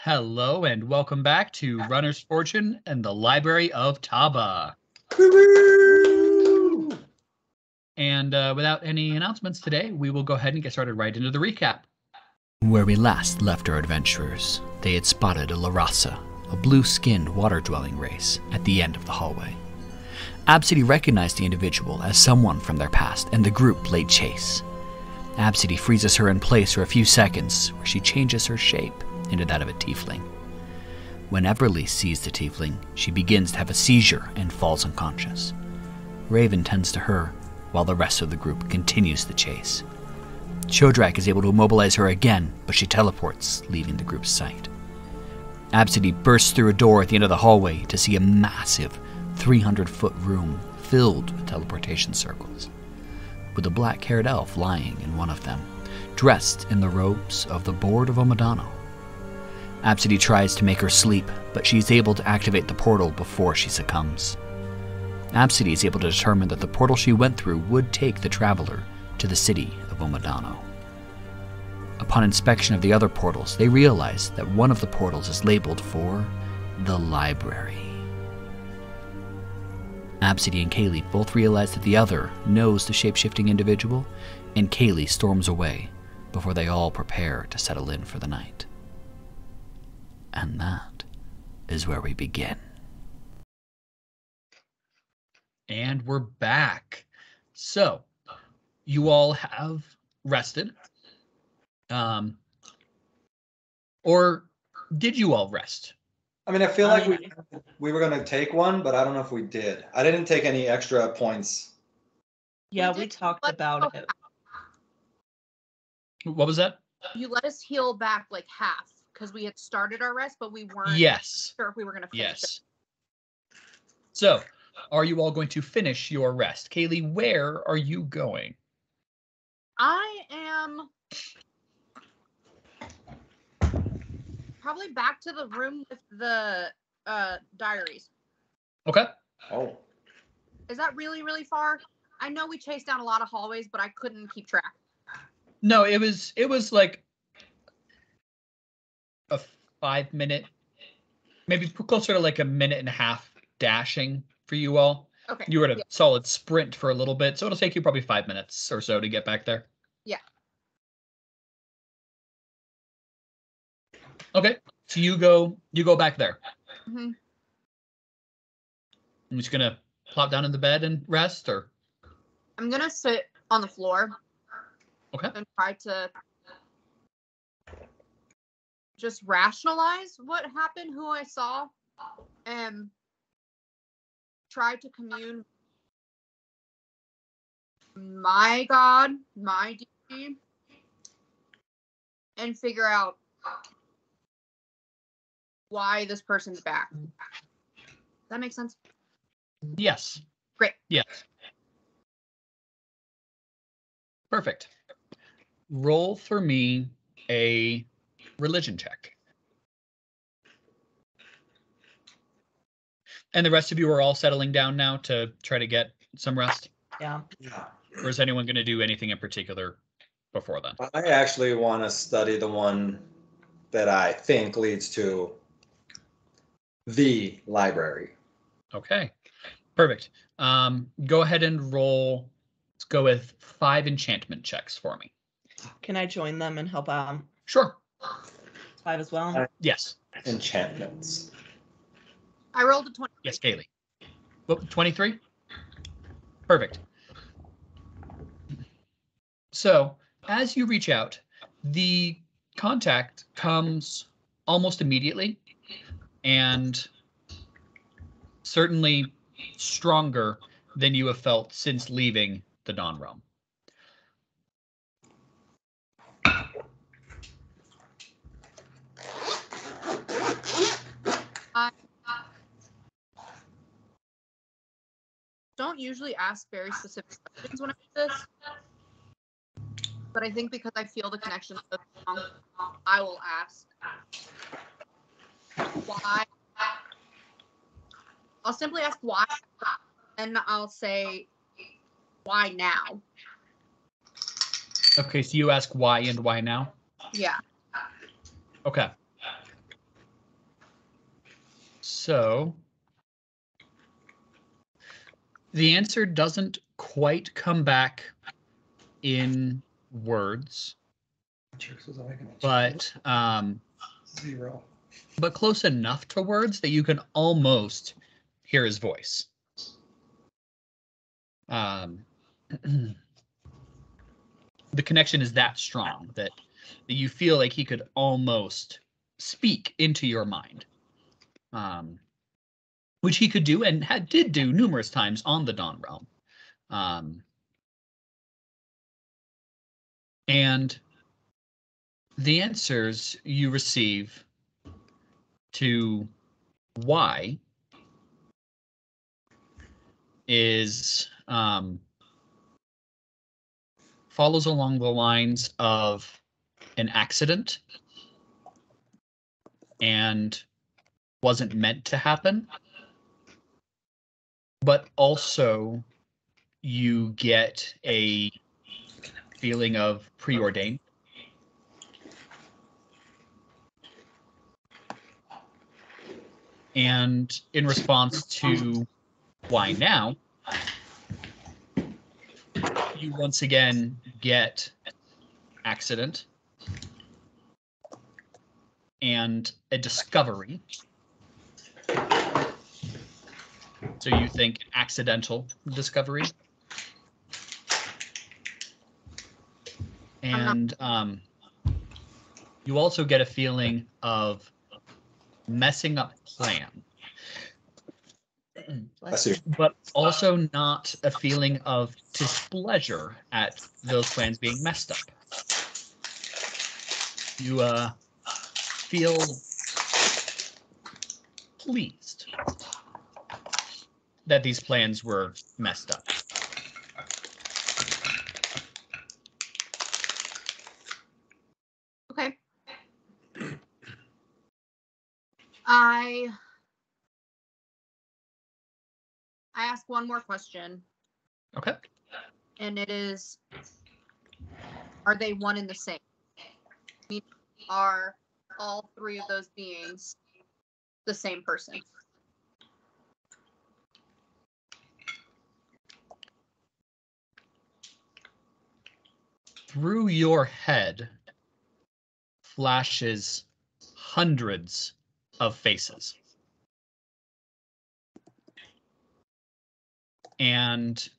Hello and welcome back to Runner's Fortune and the Library of Taba. Woo! And without any announcements today, we will go ahead and get started right into the recap. Where we last left our adventurers, they had spotted a Larasa, a blue-skinned water-dwelling race, at the end of the hallway. Absidee recognized the individual as someone from their past, and the group laid chase. Absidee freezes her in place for a few seconds, where she changes her shape into that of a tiefling. When Everlee sees the tiefling, she begins to have a seizure and falls unconscious. Rayvvin tends to her, while the rest of the group continues the chase. Chodrak is able to immobilize her again, but she teleports, leaving the group's sight. Absidee bursts through a door at the end of the hallway to see a massive 300-foot room filled with teleportation circles, with a black-haired elf lying in one of them, dressed in the robes of the Board of Automaton. Absidee tries to make her sleep, but she is able to activate the portal before she succumbs. Absidee is able to determine that the portal she went through would take the traveler to the city of Automaton. Upon inspection of the other portals, they realize that one of the portals is labeled for the library. Absidee and Caleigh both realize that the other knows the shape-shifting individual, and Caleigh storms away before they all prepare to settle in for the night. And that is where we begin. And we're back. So, you all have rested. Or did you all rest? I mean, I feel like we were going to take one, but I don't know if we did. I didn't take any extra points. Yeah, we talked about it. What was that? You let us heal back like half because we had started our rest, but we weren't sure if we were going to finish it. So, are you all going to finish your rest? Caleigh, where are you going? I am probably back to the room with the diaries. Okay. Oh. Is that really, really far? I know we chased down a lot of hallways, but I couldn't keep track. No, it was like a 5-minute, maybe closer to like a minute and a half dashing for you all. Okay. You were at a solid sprint for a little bit, so it'll take you probably 5 minutes or so to get back there. Yeah. Okay, so you go back there. Mm-hmm. I'm just gonna plop down in the bed and rest, or I'm gonna sit on the floor. Okay. And try to just rationalize what happened, who I saw, and try to commune my god, my deity, and figure out why this person's back. Does that make sense? Yes. Great. Yes. Perfect. Roll for me a religion check. And the rest of you are all settling down now to try to get some rest? Yeah. Or is anyone going to do anything in particular before then? I actually want to study the one that I think leads to the library. Okay. Perfect. Go ahead and roll. Let's go with 5 enchantment checks for me. Can I join them and help out? Sure. 5 as well? Yes. Enchantments. I rolled a 20. Yes, Caleigh. 23? Perfect. So, as you reach out, the contact comes almost immediately and certainly stronger than you have felt since leaving the Dawn Realm. I don't usually ask very specific questions when I do this, but I think because I feel the connection so strong, I will ask why. I'll simply ask why, and I'll say why now. Okay, so you ask why and why now? Yeah. Okay. So the answer doesn't quite come back in words, but 0. but close enough to words that you can almost hear his voice. The connection is that strong that you feel like he could almost speak into your mind, which he could do and did do numerous times on the Dawn Realm. And the answers you receive to why is follows along the lines of an accident and wasn't meant to happen, but also you get a feeling of preordained. And in response to why now, you once again get accident and a discovery. So you think accidental discovery. And you also get a feeling of messing up plan. But also not a feeling of displeasure at those plans being messed up. You feel pleased that these plans were messed up. Okay. I ask one more question. Okay. And it is, are they one and the same? Are all three of those beings the same person? Through your head flashes hundreds of faces. And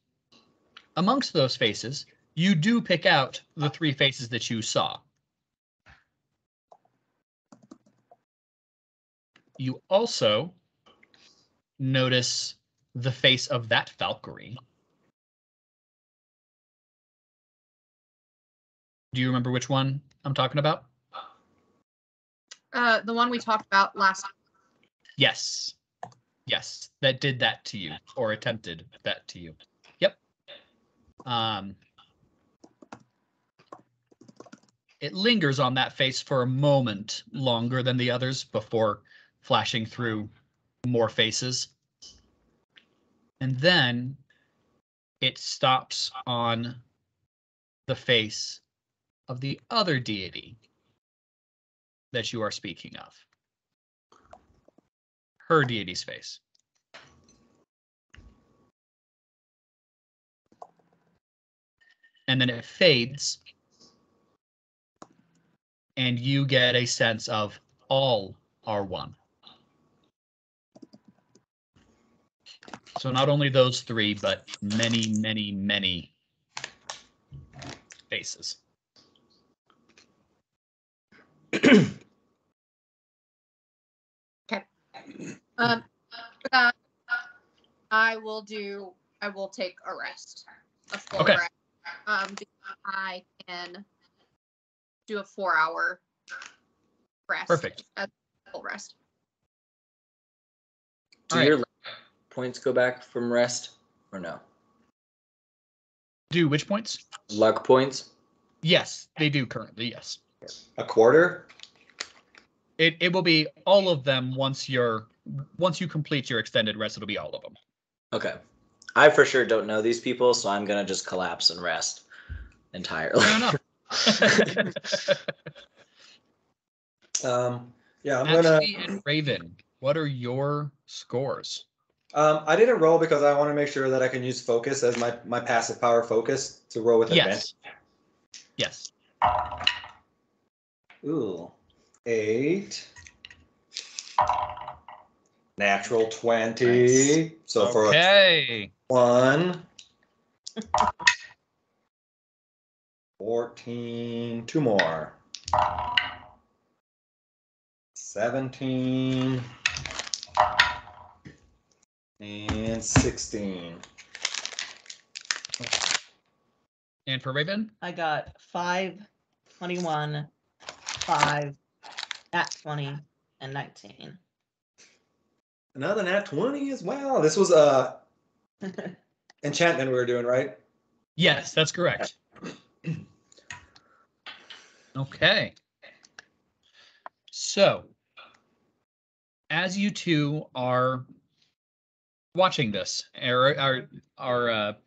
amongst those faces, you do pick out the three faces that you saw. You also notice the face of that Valkyrie. Do you remember which one I'm talking about? The one we talked about last. Yes. Yes, that did that to you, or attempted that to you. Yep. It lingers on that face for a moment longer than the others before flashing through more faces. And then it stops on the face of the other deity that you are speaking of. Her deity's face. And then it fades, and you get a sense of all are one. So not only those three, but many, many, many faces. Okay. I will take a rest. A full rest. Because I can do a 4-hour rest. Perfect. A full rest. Do your points go back from rest or no? Do which points? Luck points? Yes, they do currently, yes. A quarter? It will be all of them once you complete your extended rest, it'll be all of them. Okay. I for sure don't know these people, so I'm gonna just collapse and rest entirely. Fair enough. Yeah, I'm Absidee and Rayvvin, What are your scores? I didn't roll because I want to make sure that I can use focus as my passive power focus to roll with advantage. Yes. Ooh. 8. Natural 20. Nice. So Okay. for a 1. 14. 2 more. 17. And 16. And for Rayvvin? I got 5, 21, 5, nat 20, and 19. Another nat 20 as well. This was enchantment we were doing, right? Yes, that's correct. Okay. So, as you two are watching this, are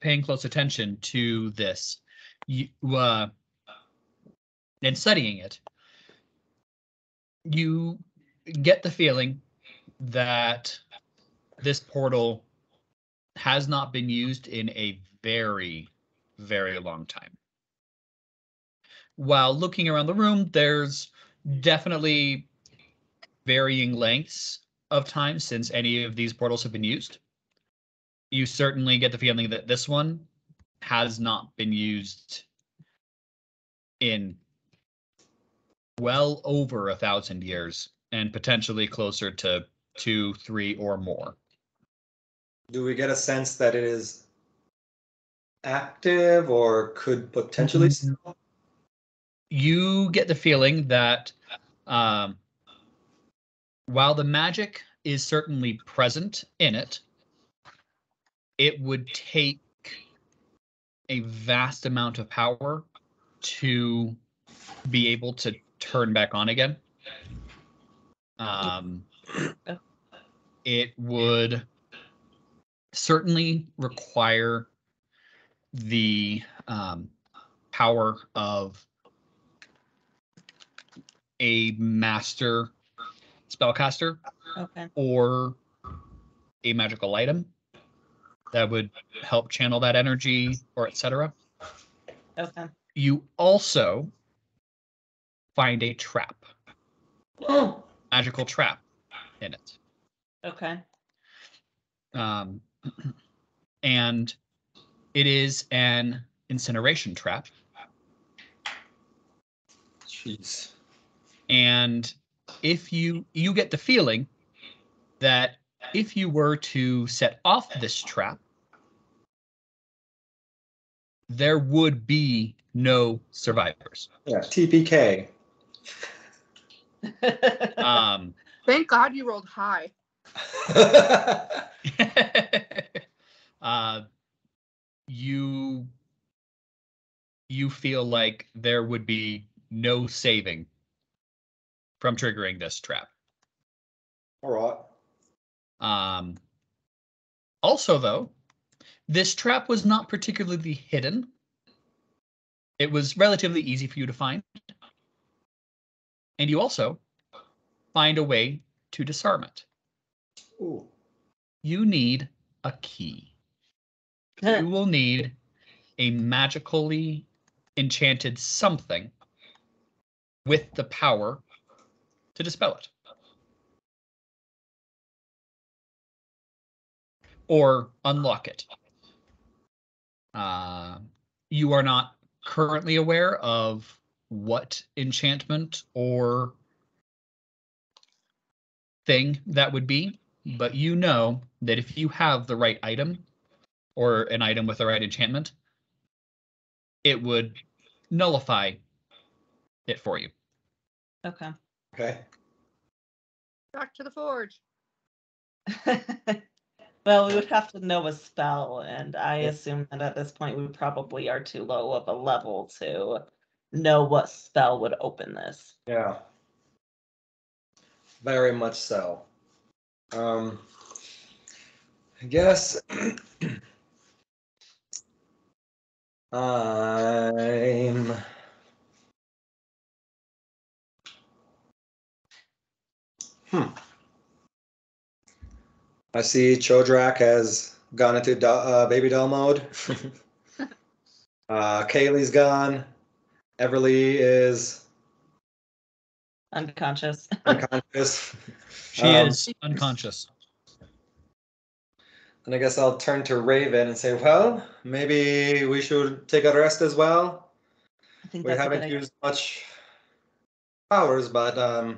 paying close attention to this, you and studying it, you get the feeling that this portal has not been used in a very, very long time. While looking around the room, there's definitely varying lengths of time since any of these portals have been used. You certainly get the feeling that this one has not been used in well over 1,000 years, and potentially closer to 2, 3, or more. Do we get a sense that it is active or could potentially? You get the feeling that while the magic is certainly present in it, it would take a vast amount of power to be able to turn back on again. It would certainly require the power of a master spellcaster, Okay. or a magical item that would help channel that energy, or etc. Okay. You also find a trap, magical trap in it. Okay. And it is an incineration trap. Jeez. And if you get the feeling that if you were to set off this trap, there would be no survivors. Yeah, TPK. Thank God you rolled high. You feel like there would be no saving from triggering this trap. All right. Also, though, this trap was not particularly hidden. It was relatively easy for you to find. And you also find a way to disarm it. Ooh. You need a key. You will need a magically enchanted something with the power to dispel it. Or unlock it. You are not currently aware of what enchantment or thing that would be, but you know that if you have the right item, or an item with the right enchantment, it would nullify it for you. Okay. Okay. Back to the forge. Well, we would have to know a spell, and I assume that at this point we probably are too low of a level to know what spell would open this. Yeah. Very much so. I guess I'm I see Chodrak has gone into baby doll mode. Caleigh's gone. Everlee is Unconscious. unconscious. She is unconscious. And I guess I'll turn to Rayvvin and say, well, maybe we should take a rest as well. I think We that's a good haven't idea. used much powers, but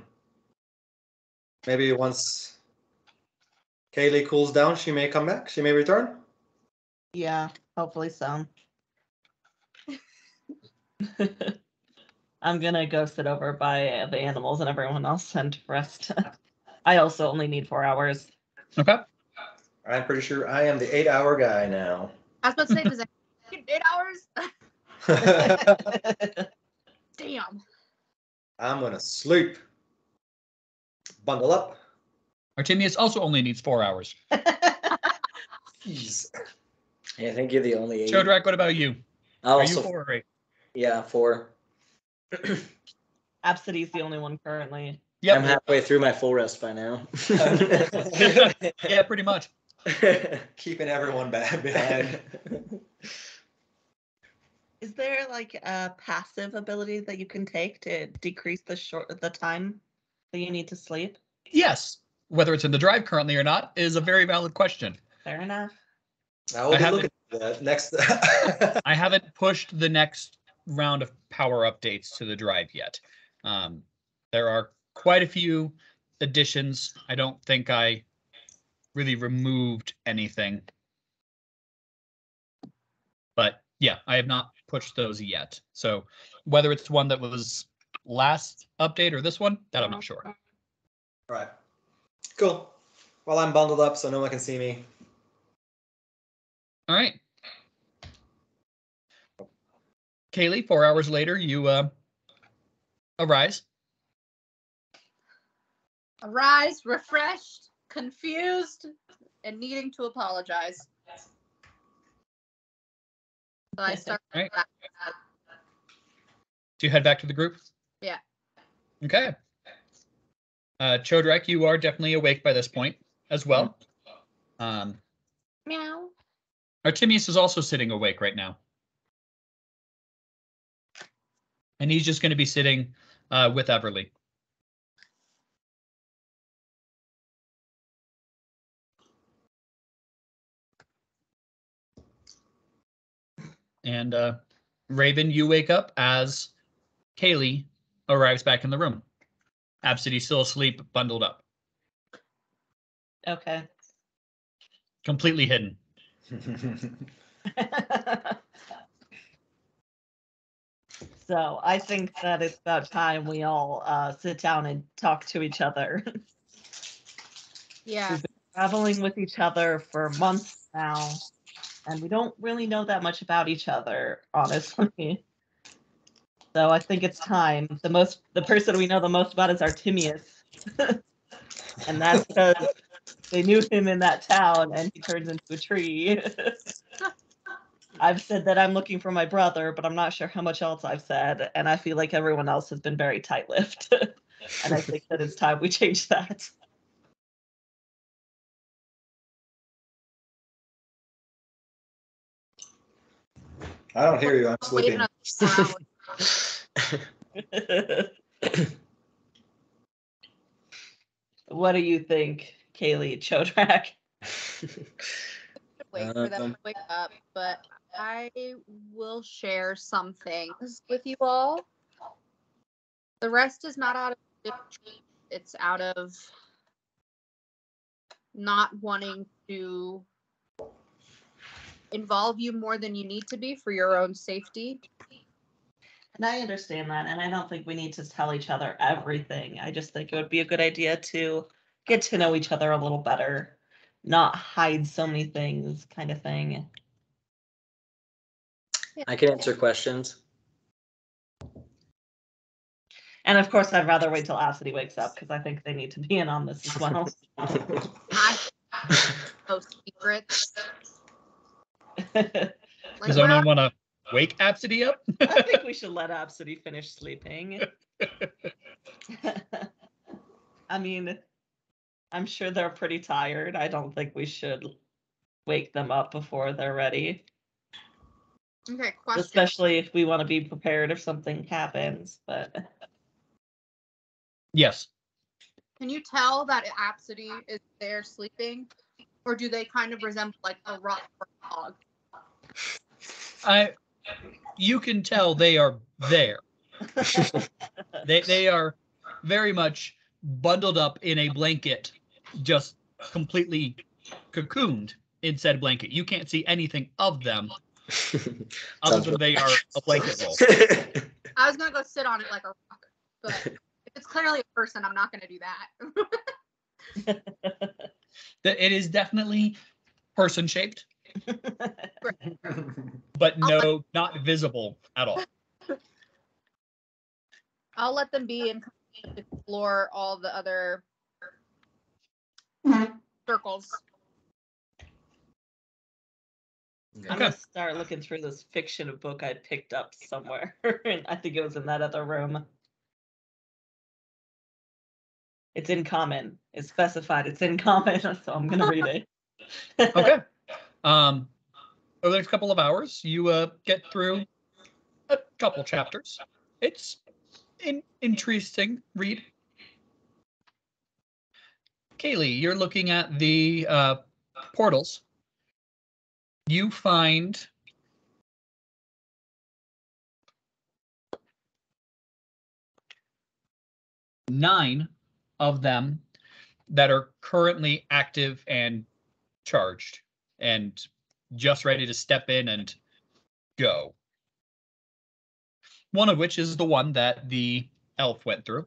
maybe once Caleigh cools down, she may come back. She may return. Yeah, hopefully so. I'm gonna go sit over by the animals and everyone else and rest. I also only need 4 hours. Okay. I'm pretty sure I am the 8-hour guy now. I was about to say, does that get 8 hours? Damn. I'm gonna sleep. Bundle up. Artimious also only needs 4 hours. Jeez. Yeah, I think you're the only 8. Chodrak, what about you? Are you 4 or 8? Yeah, 4. Absidee's the only one currently. Yep. I'm halfway through my full rest by now. Yeah, pretty much. Keeping everyone bad behind. Is there like a passive ability that you can take to decrease the time that you need to sleep? Yes. Whether it's in the drive currently or not is a very valid question. Fair enough. I will be looking at that next. I haven't pushed the next round of power updates to the drive yet. There are quite a few additions. I don't think I really removed anything. But yeah, I have not pushed those yet. So whether it's one that was last update or this one, that I'm not sure. All right. Cool. Well, I'm bundled up so no one can see me. All right. Caleigh, 4 hours later, you arise. Arise, refreshed, confused, and needing to apologize. So I start. Right. Do you head back to the group? Yeah. Okay. Chodrak, you are definitely awake by this point as well. Meow. Artimious is also sitting awake right now. And he's just going to be sitting with Everlee. And Rayvvin, you wake up as Caleigh arrives back in the room. Absidee still asleep, bundled up. Okay. Completely hidden. So I think that it's about time we all sit down and talk to each other. Yeah. We've been traveling with each other for months now, and we don't really know that much about each other, honestly. So I think it's time. The person we know the most about is Artimious. And that's because they knew him in that town and he turns into a tree. I've said that I'm looking for my brother, but I'm not sure how much else I've said. And I feel like everyone else has been very tight-lipped. And I think that it's time we change that. I don't hear you. I'm Wait sleeping. another 4 hours. What do you think, Caleigh, Chodrak? Wait for them to wake up, but I will share some things with you all. The rest is not out of victory. It's out of not wanting to involve you more than you need to be for your own safety. And I understand that, and I don't think we need to tell each other everything. I just think it would be a good idea to get to know each other a little better, not hide so many things, kind of thing. I can answer questions. And of course, I'd rather wait till Absidee wakes up because I think they need to be in on this as well. I no secrets. Does anyone want to wake Absidee up? I think we should let Absidee finish sleeping. I mean, I'm sure they're pretty tired. I don't think we should wake them up before they're ready. Okay, question. Especially if we want to be prepared if something happens, but Yes. Can you tell that Absidee is there sleeping? Or do they kind of resemble like a rock or a dog? You can tell they are there. They are very much bundled up in a blanket, just completely cocooned in said blanket. You can't see anything of them other than they are a blanket roll. I was gonna go sit on it like a rock, but if it's clearly a person, I'm not gonna do that. It is definitely person shaped, but no, not visible at all. I'll let them be and explore all the other circles. I'm gonna start looking through this fiction book I picked up somewhere. And I think it was in that other room. It's in common. It's specified. It's in common, so I'm gonna read it. Okay. Over the next couple of hours, you get through a couple chapters. It's an interesting read. Caleigh, you're looking at the portals. You find nine of them that are currently active and charged and just ready to step in and go. One of which is the one that the elf went through.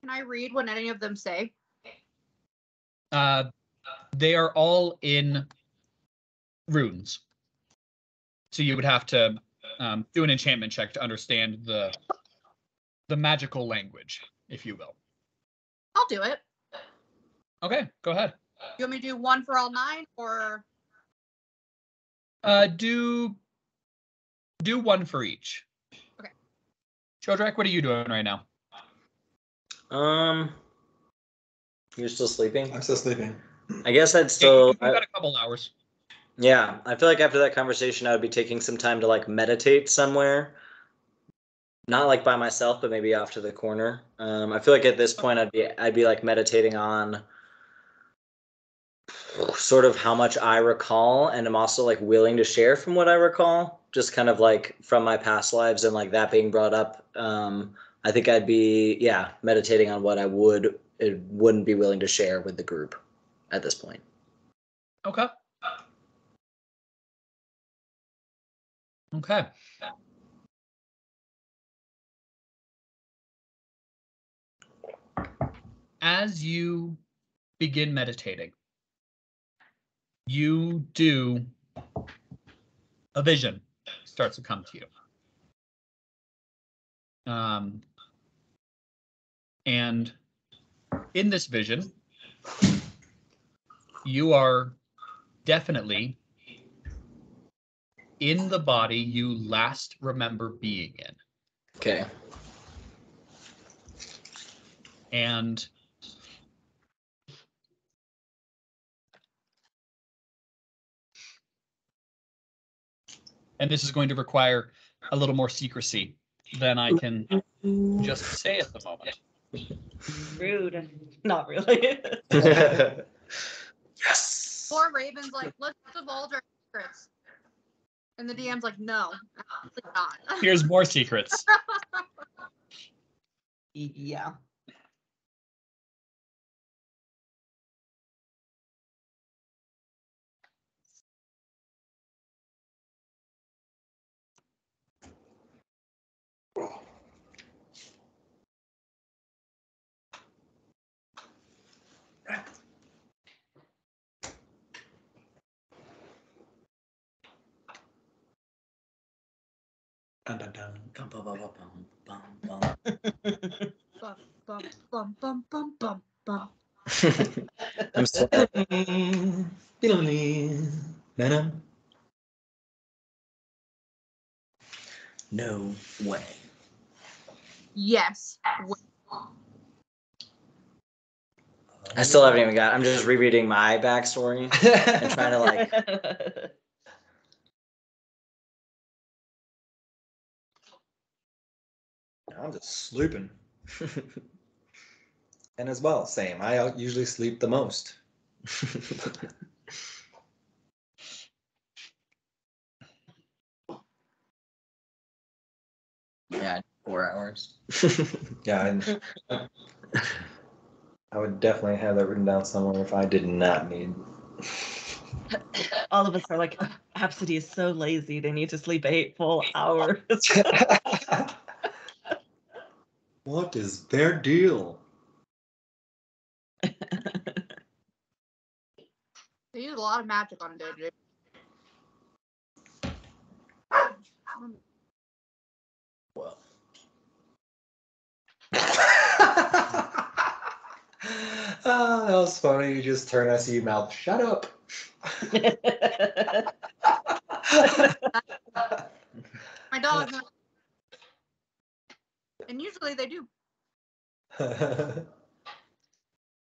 Can I read what any of them say? They are all in runes. So you would have to do an enchantment check to understand the magical language, if you will. I'll do it. Okay, go ahead. You want me to do one for all 9 or? Do one for each. Okay. Chodrak, what are you doing right now? You're still sleeping? I'm still sleeping. I guess I'd still. You've got a couple hours. Yeah, I feel like after that conversation, I would be taking some time to like meditate somewhere. Not like by myself, but maybe off to the corner. I feel like at this point, I'd be like meditating on sort of how much I recall, and I'm also like willing to share from what I recall, just kind of like from my past lives and like that being brought up. I think I'd be meditating on what I wouldn't be willing to share with the group at this point. Okay. Okay. As you begin meditating, you do a vision starts to come to you. And in this vision, you are definitely in the body you last remember being in. Okay. And this is going to require a little more secrecy than I can just say at the moment. Rude. Not really. Yes. Or Raven's like, let's divulge our secrets. And the DM's like, no, absolutely not. Here's more secrets. Yeah. Dun, dun, dun. Bum, bum, bum, bum, bum, Bum, bum, bum, bum, bum, bum, bum. I'm sorry. No way. Yes. I still haven't even got. I'm just rereading my backstory and trying to like. I'm just sleeping. And as well, same. I usually sleep the most. Yeah, 4 hours. Yeah, I would definitely have that written down somewhere if I did not need. All of us are like, "Ugh, Absidee is so lazy. They need to sleep 8 full hours." What is their deal? They use a lot of magic on D&D. Well, Oh, that was funny. You just turn, I see your mouth. Shut up. My dog. And usually they do.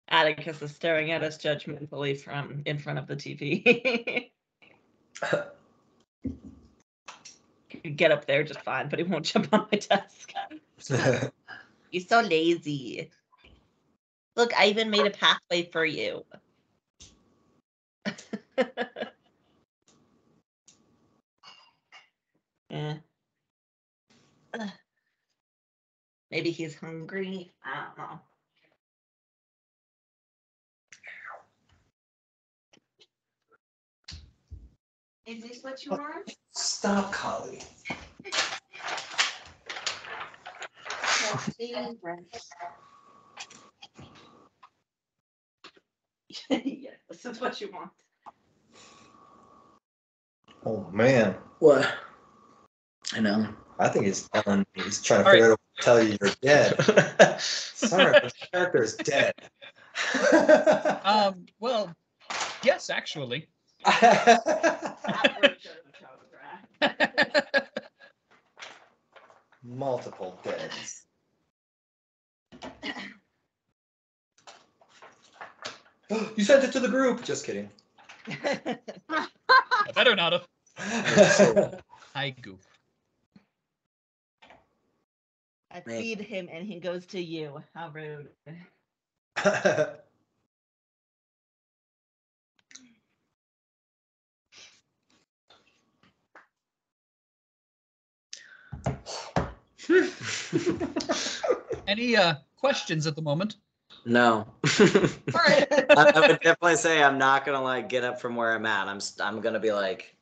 Atticus is staring at us judgmentally from in front of the TV. He could get up there just fine, but he won't jump on my desk. He's so lazy. Look, I even made a pathway for you. Yeah. Maybe he's hungry. I don't know. Is this what you want? Stop, Caleigh. Yeah, this is what you want. Oh man, what? I know. I think he's telling. He's trying to All figure right. out how to tell you you're dead. Sorry, the character is dead. Well, yes, actually. Multiple deads. You sent it to the group. Just kidding. I better not have. I goof. I feed him and he goes to you. How rude. Any questions at the moment? No. All right. I would definitely say I'm not gonna like get up from where I'm at. I'm gonna be like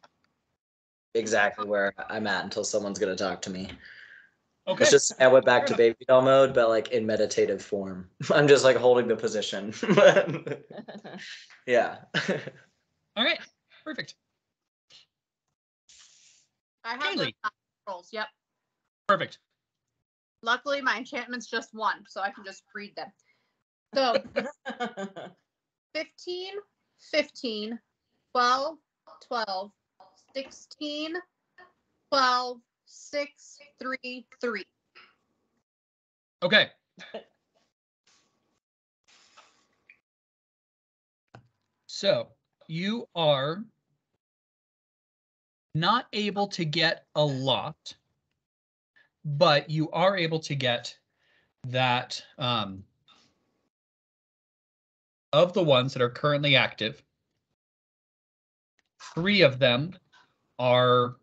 exactly where I'm at until someone's gonna talk to me. Okay. It's just I went back to baby doll mode, but like in meditative form. I'm just like holding the position. Yeah. All right. Perfect. I have Caleigh. the rolls. Yep. Perfect. Luckily, my enchantment's just 1, so I can just read them. So 15, 15, 12, 12, 16, 12, 6, 3, 3. Okay. So you are not able to get a lot, but you are able to get that of the ones that are currently active, 3 of them are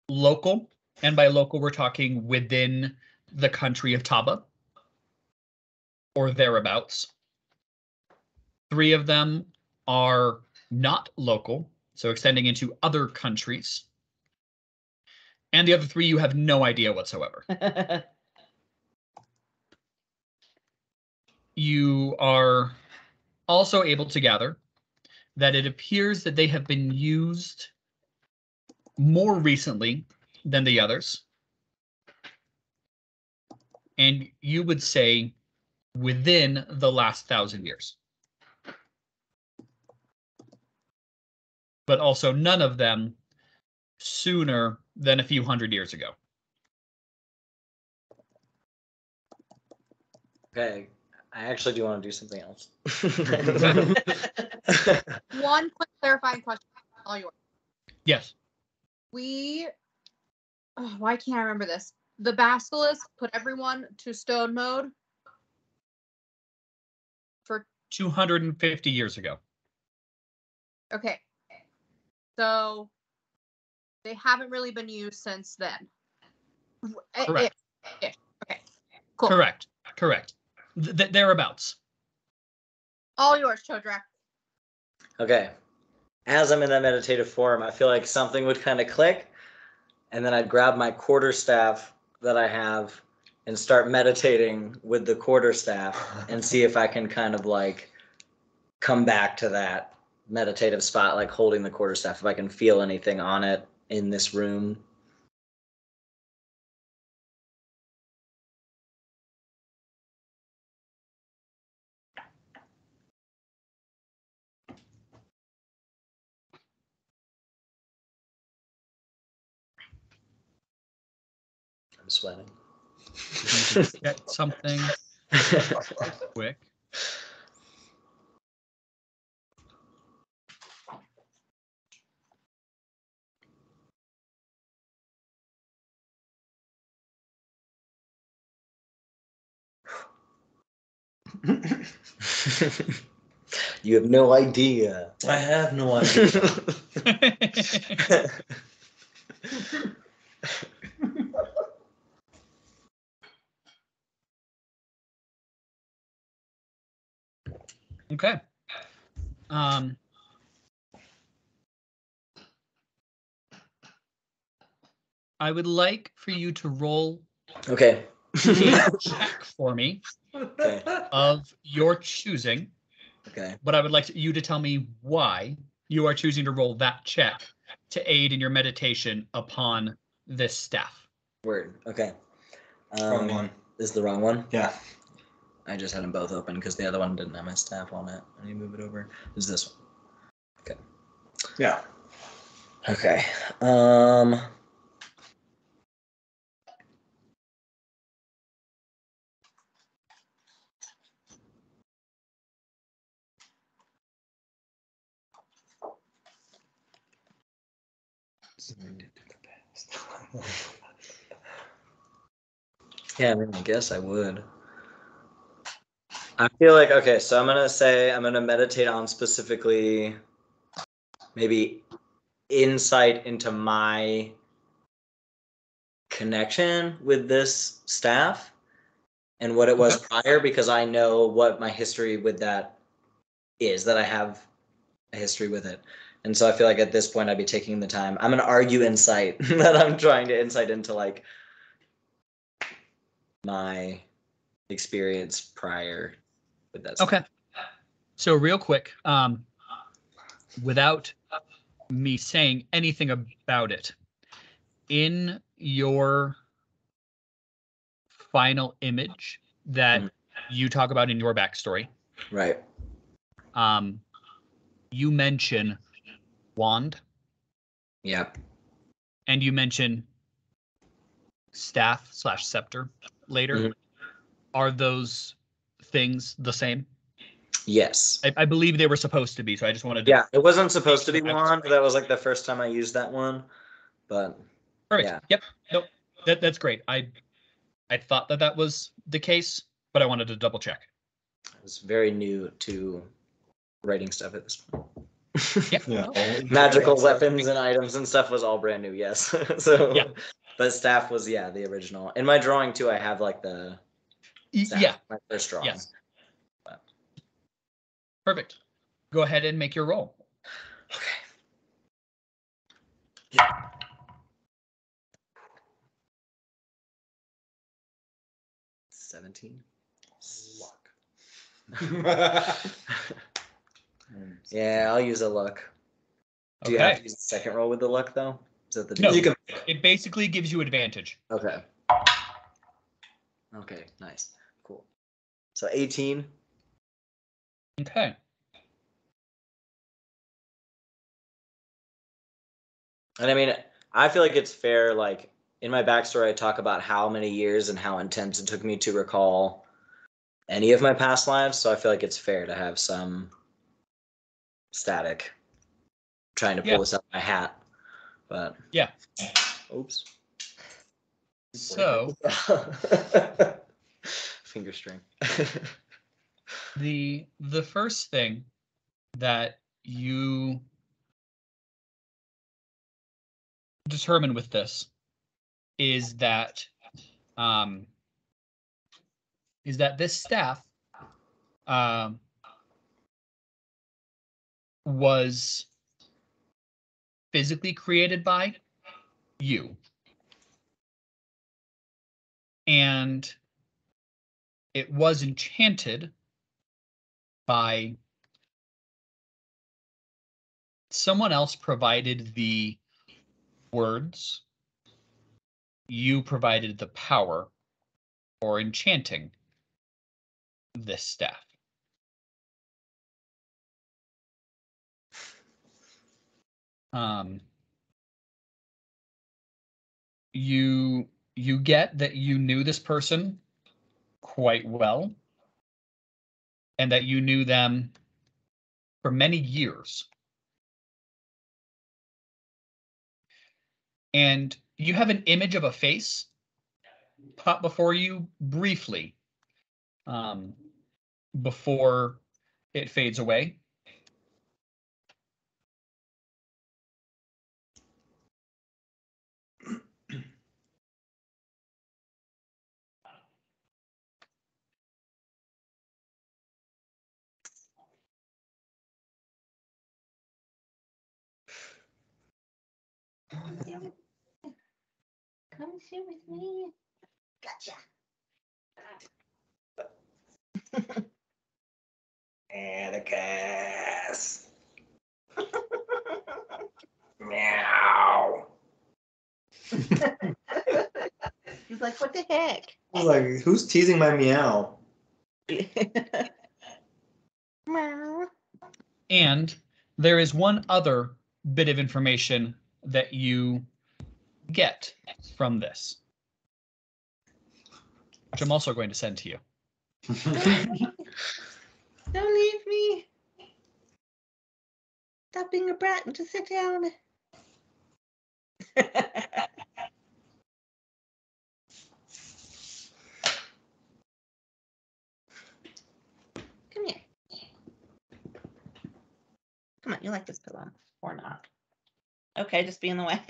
local, and by local we're talking within the country of Taba or thereabouts. 3 of them are not local, so extending into other countries. And the other 3 you have no idea whatsoever. You are also able to gather that it appears that they have been used more recently than the others. And you would say within the last 1,000 years. But also none of them sooner than a few hundred years ago. Okay. I actually do want to do something else. One quick clarifying question. All yours. Yes. Why can't I remember this? The Basilisk put everyone to stone mode for 250 years ago. okay. So they haven't really been used since then. Correct. Okay. Cool. Correct. Thereabouts. All yours, Chodrak. Okay. As I'm in that meditative form, I feel like something would kind of click, and then I'd grab my quarterstaff that I have and start meditating with the quarterstaff and see if I can kind of like come back to that meditative spot, like holding the quarterstaff, if I can feel anything on it in this room. I'm sweating. Get something quick. You have no idea. I have no idea. Okay. I would like for you to roll Okay. a check for me Okay. of your choosing, Okay. but I would like you to tell me why you are choosing to roll that check to aid in your meditation upon this staff. Word. Okay. Wrong one. Is the wrong one? Yeah. I just had them both open because the other one didn't have my staff on it. I need to move it over. Is this one? Okay. Yeah. Okay. Yeah, I mean, I guess I would. I feel like, okay, so I'm going to meditate on specifically maybe insight into my connection with this staff and what it was prior, because I know what my history with that is, that I have a history with it. And so I feel like at this point I'd be taking the time. I'm going to argue insight that I'm trying to insight into like my experience prior with that stuff. Okay. So real quick, without me saying anything about it, in your final image that you talk about in your backstory, Right. You mention wand. Yeah. And you mention staff/scepter later. Mm-hmm. Are those things the same? Yes. I believe they were supposed to be, so I just wanted to... Yeah, it wasn't supposed to be wand. That was like the first time I used that one. But Perfect. Yeah. Yep. Nope. That's great. I thought that was the case, but I wanted to double check. I was very new to writing stuff at this point. Yeah. Magical weapons and items and stuff was all brand new, yes. So Yeah. But staff was, yeah, the original. In my drawing too, I have like the staff, Yeah. my first drawing. Yes. Perfect. Go ahead and make your roll. Okay. 17. Luck. Yeah, I'll use a luck. Do you have to use the second roll with the luck though? Is that the No. You can. It basically gives you advantage. Okay. Okay, nice. Cool. So 18. Okay. And I mean, I feel like it's fair, like, in my backstory, I talk about how many years and how intense it took me to recall any of my past lives, so I feel like it's fair to have some static. Trying to pull this out of my hat, but Yeah. Oops. So finger string. the first thing that you determine with this is that this staff was physically created by you, and it was enchanted by someone else. Provided the words, you provided the power for enchanting this staff. You get that you knew this person quite well, and that you knew them for many years. And you have an image of a face pop before you briefly, before it fades away. Come sit with me. Gotcha. Atticus. Meow. He's like, what the heck? I was like, who's teasing my meow? Meow. And there is one other bit of information that you get from this, which I'm also going to send to you. Don't leave me. Stop being a brat and just sit down. Come here. Come on, you like this pillow or not? Okay, just be in the way.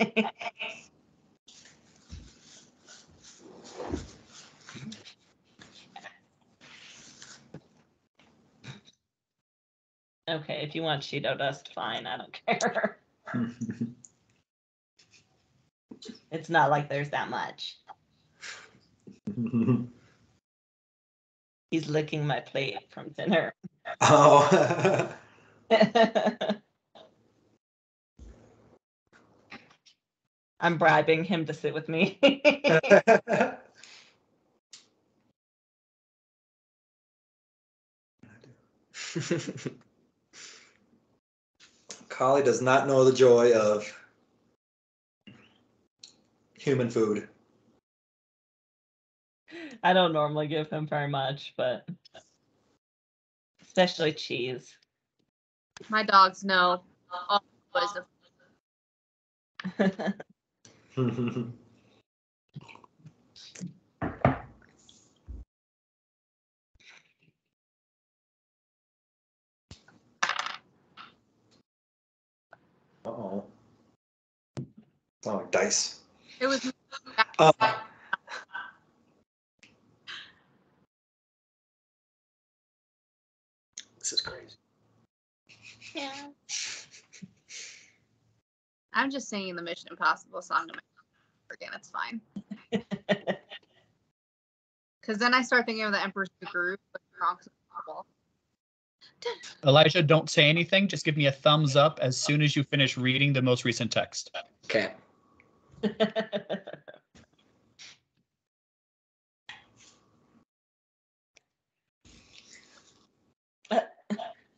Okay, if you want Cheeto dust, fine. I don't care. It's not like there's that much. He's licking my plate from dinner. Oh. I'm bribing him to sit with me. Caleigh does not know the joy of human food. I don't normally give him very much, but especially cheese. My dogs know all the joys of Uh-oh. Sound like dice. it was Oh. This is crazy. Yeah. I'm just singing the Mission Impossible song to myself again. It's fine. Because then I start thinking of the Emperor's New Groove. Elijah, don't say anything. Just give me a thumbs up as soon as you finish reading the most recent text. Okay.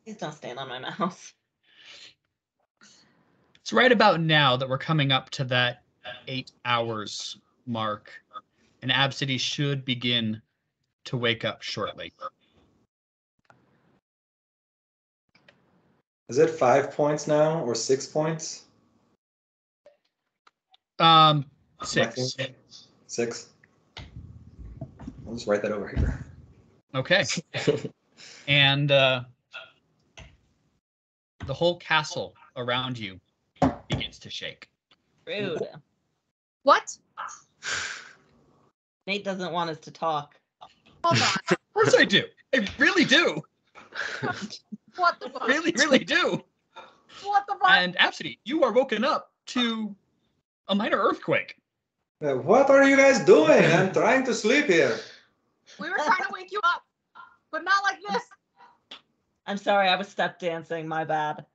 Please don't stand on my mouse. It's right about now that we're coming up to that 8 hours mark, and Absidee should begin to wake up shortly. Is it 5 points now or 6 points? 6. 6. I'll just write that over here. Okay. And the whole castle around you begins to shake. Rude. What? Nate doesn't want us to talk. Hold on. Of course I do. I really do. What the fuck? Really, really do. What the fuck? And Absidee, you are woken up to a minor earthquake. What are you guys doing? I'm trying to sleep here. We were trying to wake you up, but not like this. I'm sorry, I was step dancing. My bad.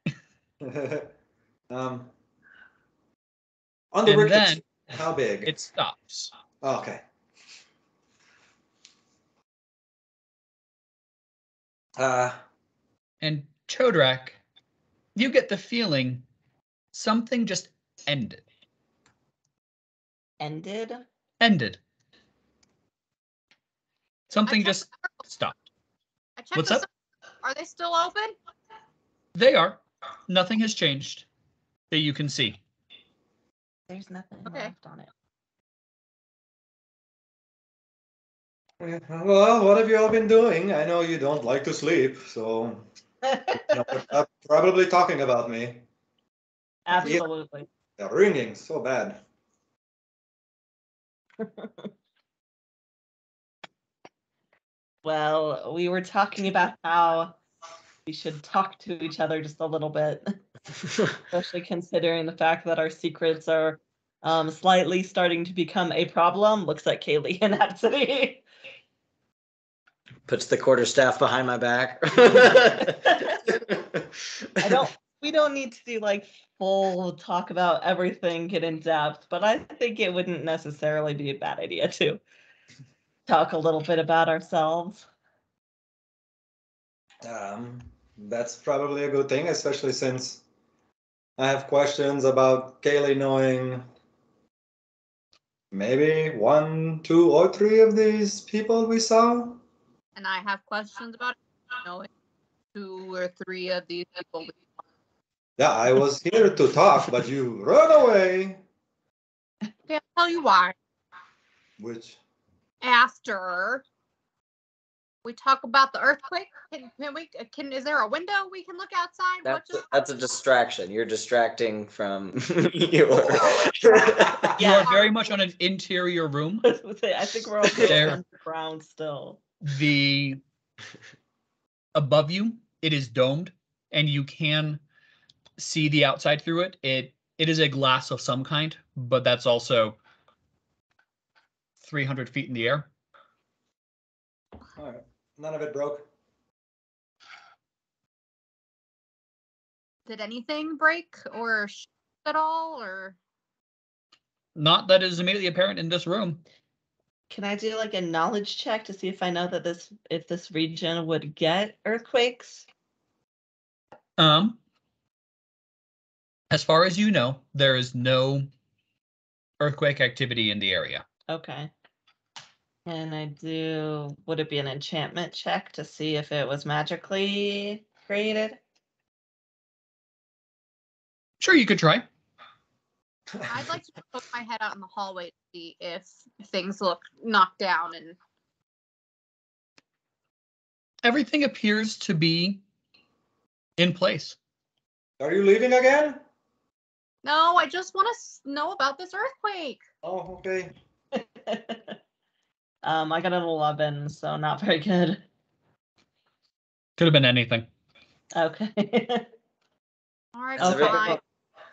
On the And Richter then scale, how big? it stops. Oh, okay. And Chodrak, you get the feeling something just ended. Ended? Ended. Something I checked just the- stopped. I checked What's the- up? Are they still open? They are. Nothing has changed that you can see. There's nothing Okay. left on it. Well, what have you all been doing? I know you don't like to sleep, so you're probably talking about me. Absolutely. The ringing, so bad. Well, we were talking about how we should talk to each other just a little bit, especially considering the fact that our secrets are slightly starting to become a problem. Looks like Caleigh and Absidee. Puts the quarterstaff behind my back. We don't need to do like full talk about everything, get in depth, but I think it wouldn't necessarily be a bad idea to talk a little bit about ourselves. That's probably a good thing, especially since I have questions about Caleigh knowing maybe 1, 2, or 3 of these people we saw. And I have questions about knowing 2 or 3 of these people. Yeah, I was here to talk, but you run away. Okay, I'll tell you why. Which, After we talk about the earthquake, is there a window we can look outside? That's a distraction. You're distracting from your. You are very much on an interior room. I think we're all There. underground still. Above you, it is domed, and you can see the outside through it. It is a glass of some kind, but that's also 300 feet in the air. all right, none of it broke. Did anything break or at all, or? Not that is immediately apparent in this room. Can I do like a knowledge check to see if I know that if this region would get earthquakes? As far as you know, there is no earthquake activity in the area. Okay. And would it be an enchantment check to see if it was magically created? Sure, you could try. I'd like to poke my head out in the hallway to see if things look knocked down and. Everything appears to be in place. Are you leaving again? No, I just want to know about this earthquake. Oh, okay. I got an 11, so not very good. Could have been anything. Okay. All right, Okay. fine.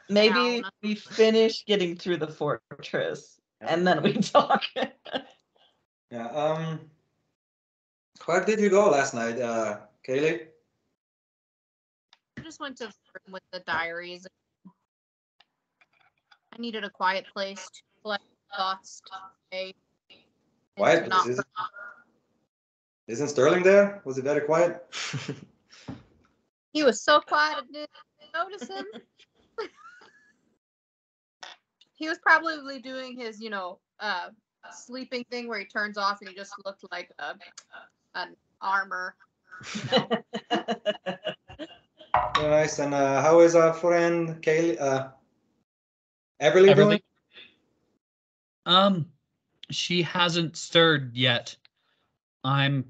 Maybe Down. we finish getting through the fortress and then we talk. Yeah. Where did you go last night, Caleigh? I just went to the room with the diaries. I needed a quiet place to collect thoughts today. Quiet place, isn't Sterling there? Was it very quiet? He was so quiet I didn't notice him. He was probably doing his, sleeping thing where he turns off and he just looked like an armor. Yeah, Nice. And how is our friend Caleigh? Everlee doing? She hasn't stirred yet. I'm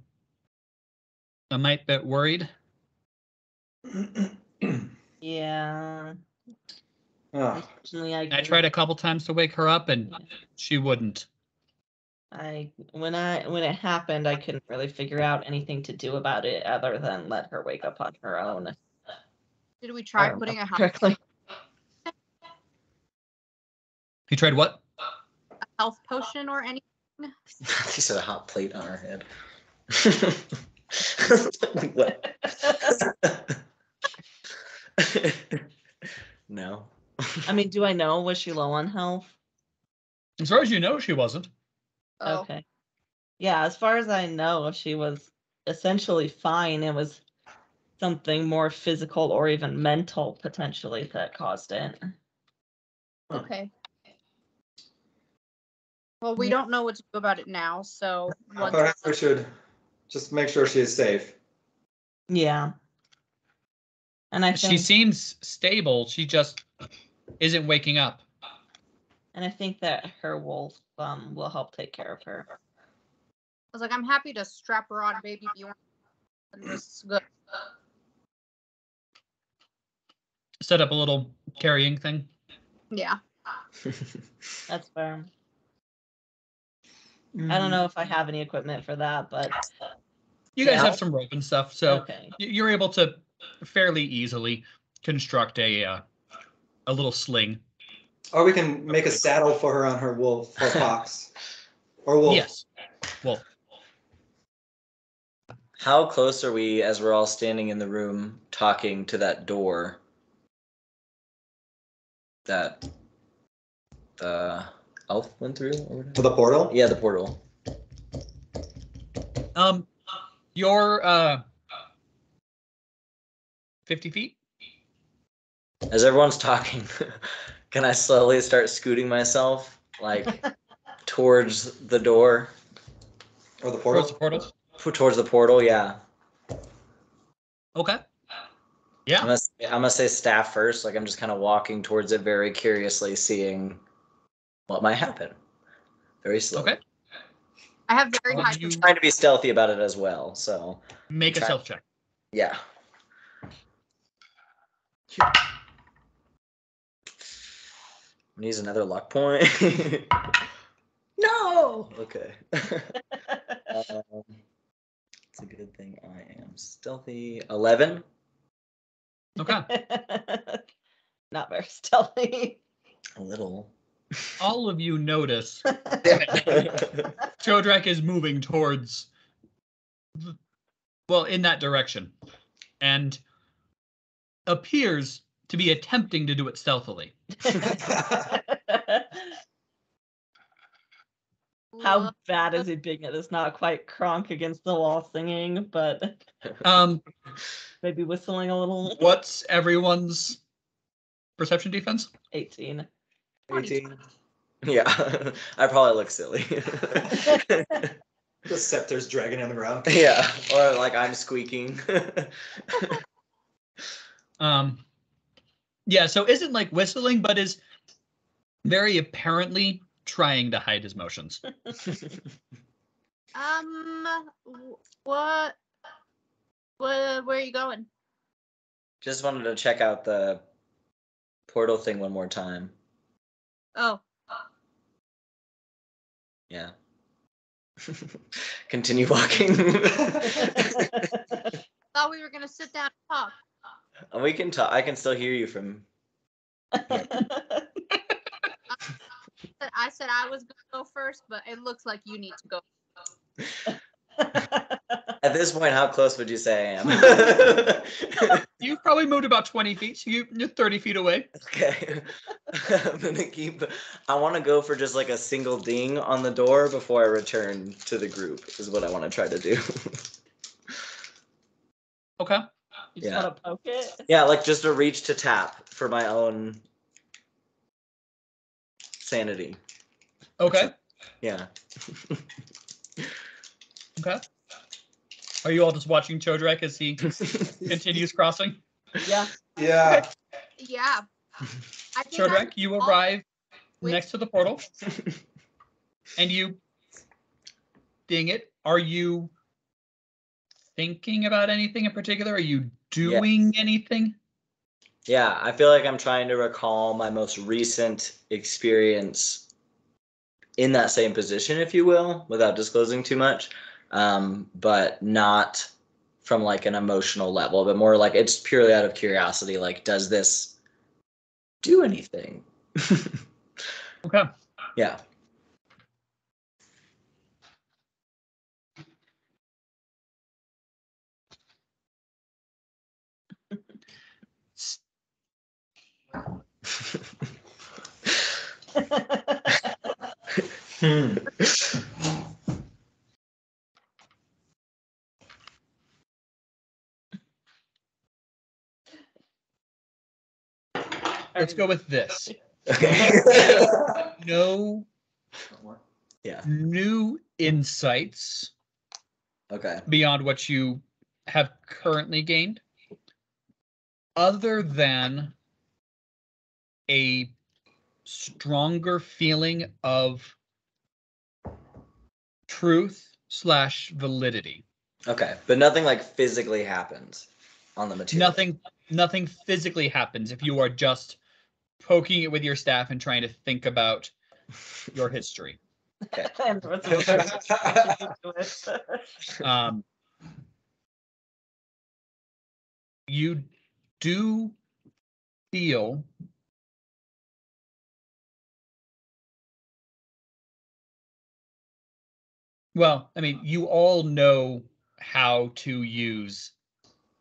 a mite bit worried. Yeah. Oh, Unfortunately, I tried a couple times to wake her up, and she wouldn't. When it happened, I couldn't really figure out anything to do about it other than let her wake up on her own. Did we try I putting a remember correctly. You tried what? health potion or anything? He said a hot plate on her head. What? No. I mean, do I know? Was she low on health? As far as you know, she wasn't. Oh, Okay. Yeah, as far as I know, she was essentially fine. It was something more physical or even mental potentially that caused it. okay. Well, we don't know what to do about it now, so once perhaps we should just make sure she is safe. Yeah. And I She think seems stable. She just isn't waking up. that her wolf will help take care of her. I was like, I'm happy to strap her on baby Bjorn. This is good. Set up a little carrying thing. Yeah. That's fair. I don't know if I have any equipment for that, but You guys Yeah. have some rope and stuff, so okay. you're able to fairly easily construct a little sling. Or we can make a saddle for her on her wolf or fox. Or wolf. Yes. Well, How close are we as we're all standing in the room talking to that door that the elf went through? Or whatever? To the portal? Yeah, the portal. you're 50 feet. As everyone's talking, can I slowly start scooting myself like towards the door? Or the Towards the portal? portal. Towards the portal, yeah. Okay. I'm Yeah. gonna say staff first. Like I'm just kind of walking towards it very curiously, seeing what might happen. Very slowly. Okay. I have very high. You Trying to be stealthy about it as well. So make a Try- stealth check. yeah. Needs another luck point. No. Okay. It's a good thing I am stealthy. 11. Okay. Not very stealthy. A little. All of you notice Chodrak is moving towards, in that direction, and appears to be attempting to do it stealthily. How bad is he being at this? Not quite Kronk against the wall singing, but maybe whistling a little. What's everyone's perception defense? 18. 18. Yeah, I probably look silly. The scepter's dragging on the ground. Yeah, or like I'm squeaking. Yeah, so isn't like whistling, but is very apparently trying to hide his motions. What? Where are you going? Just wanted to check out the portal thing one more time. Oh, Yeah. Continue walking. thought we were gonna sit down and talk. We can talk. I can still hear you from. I said I was gonna go first, but it looks like you need to go. At this point, how close would you say I am? You've probably moved about 20 feet, so you're 30 feet away. Okay. I'm gonna keep. I want to go for just like a single ding on the door before I return to the group. Is what I want to try to do. Okay. You just Yeah. want to poke it? Yeah, like just a reach to tap for my own sanity. Okay. Yeah. Okay. Are you all just watching Chodrak as he continues crossing? Yeah. Yeah. Yeah. I think Chodrak, you arrive with- next to the portal, and you ding it. Are you thinking about anything in particular? Are you doing anything? Yeah, I feel like I'm trying to recall my most recent experience in that same position, if you will, without disclosing too much, but not from like an emotional level, but more like it's purely out of curiosity. Like, does this do anything? Okay. Yeah. Hmm. Let's go with this. Okay. No Yeah. new insights Okay. beyond what you have currently gained, other than a stronger feeling of truth/validity. Okay. But nothing like physically happens on the material. Nothing physically happens if you are just poking it with your staff and trying to think about your history. Okay. And the rest of the You do feel well, I mean, you all know how to use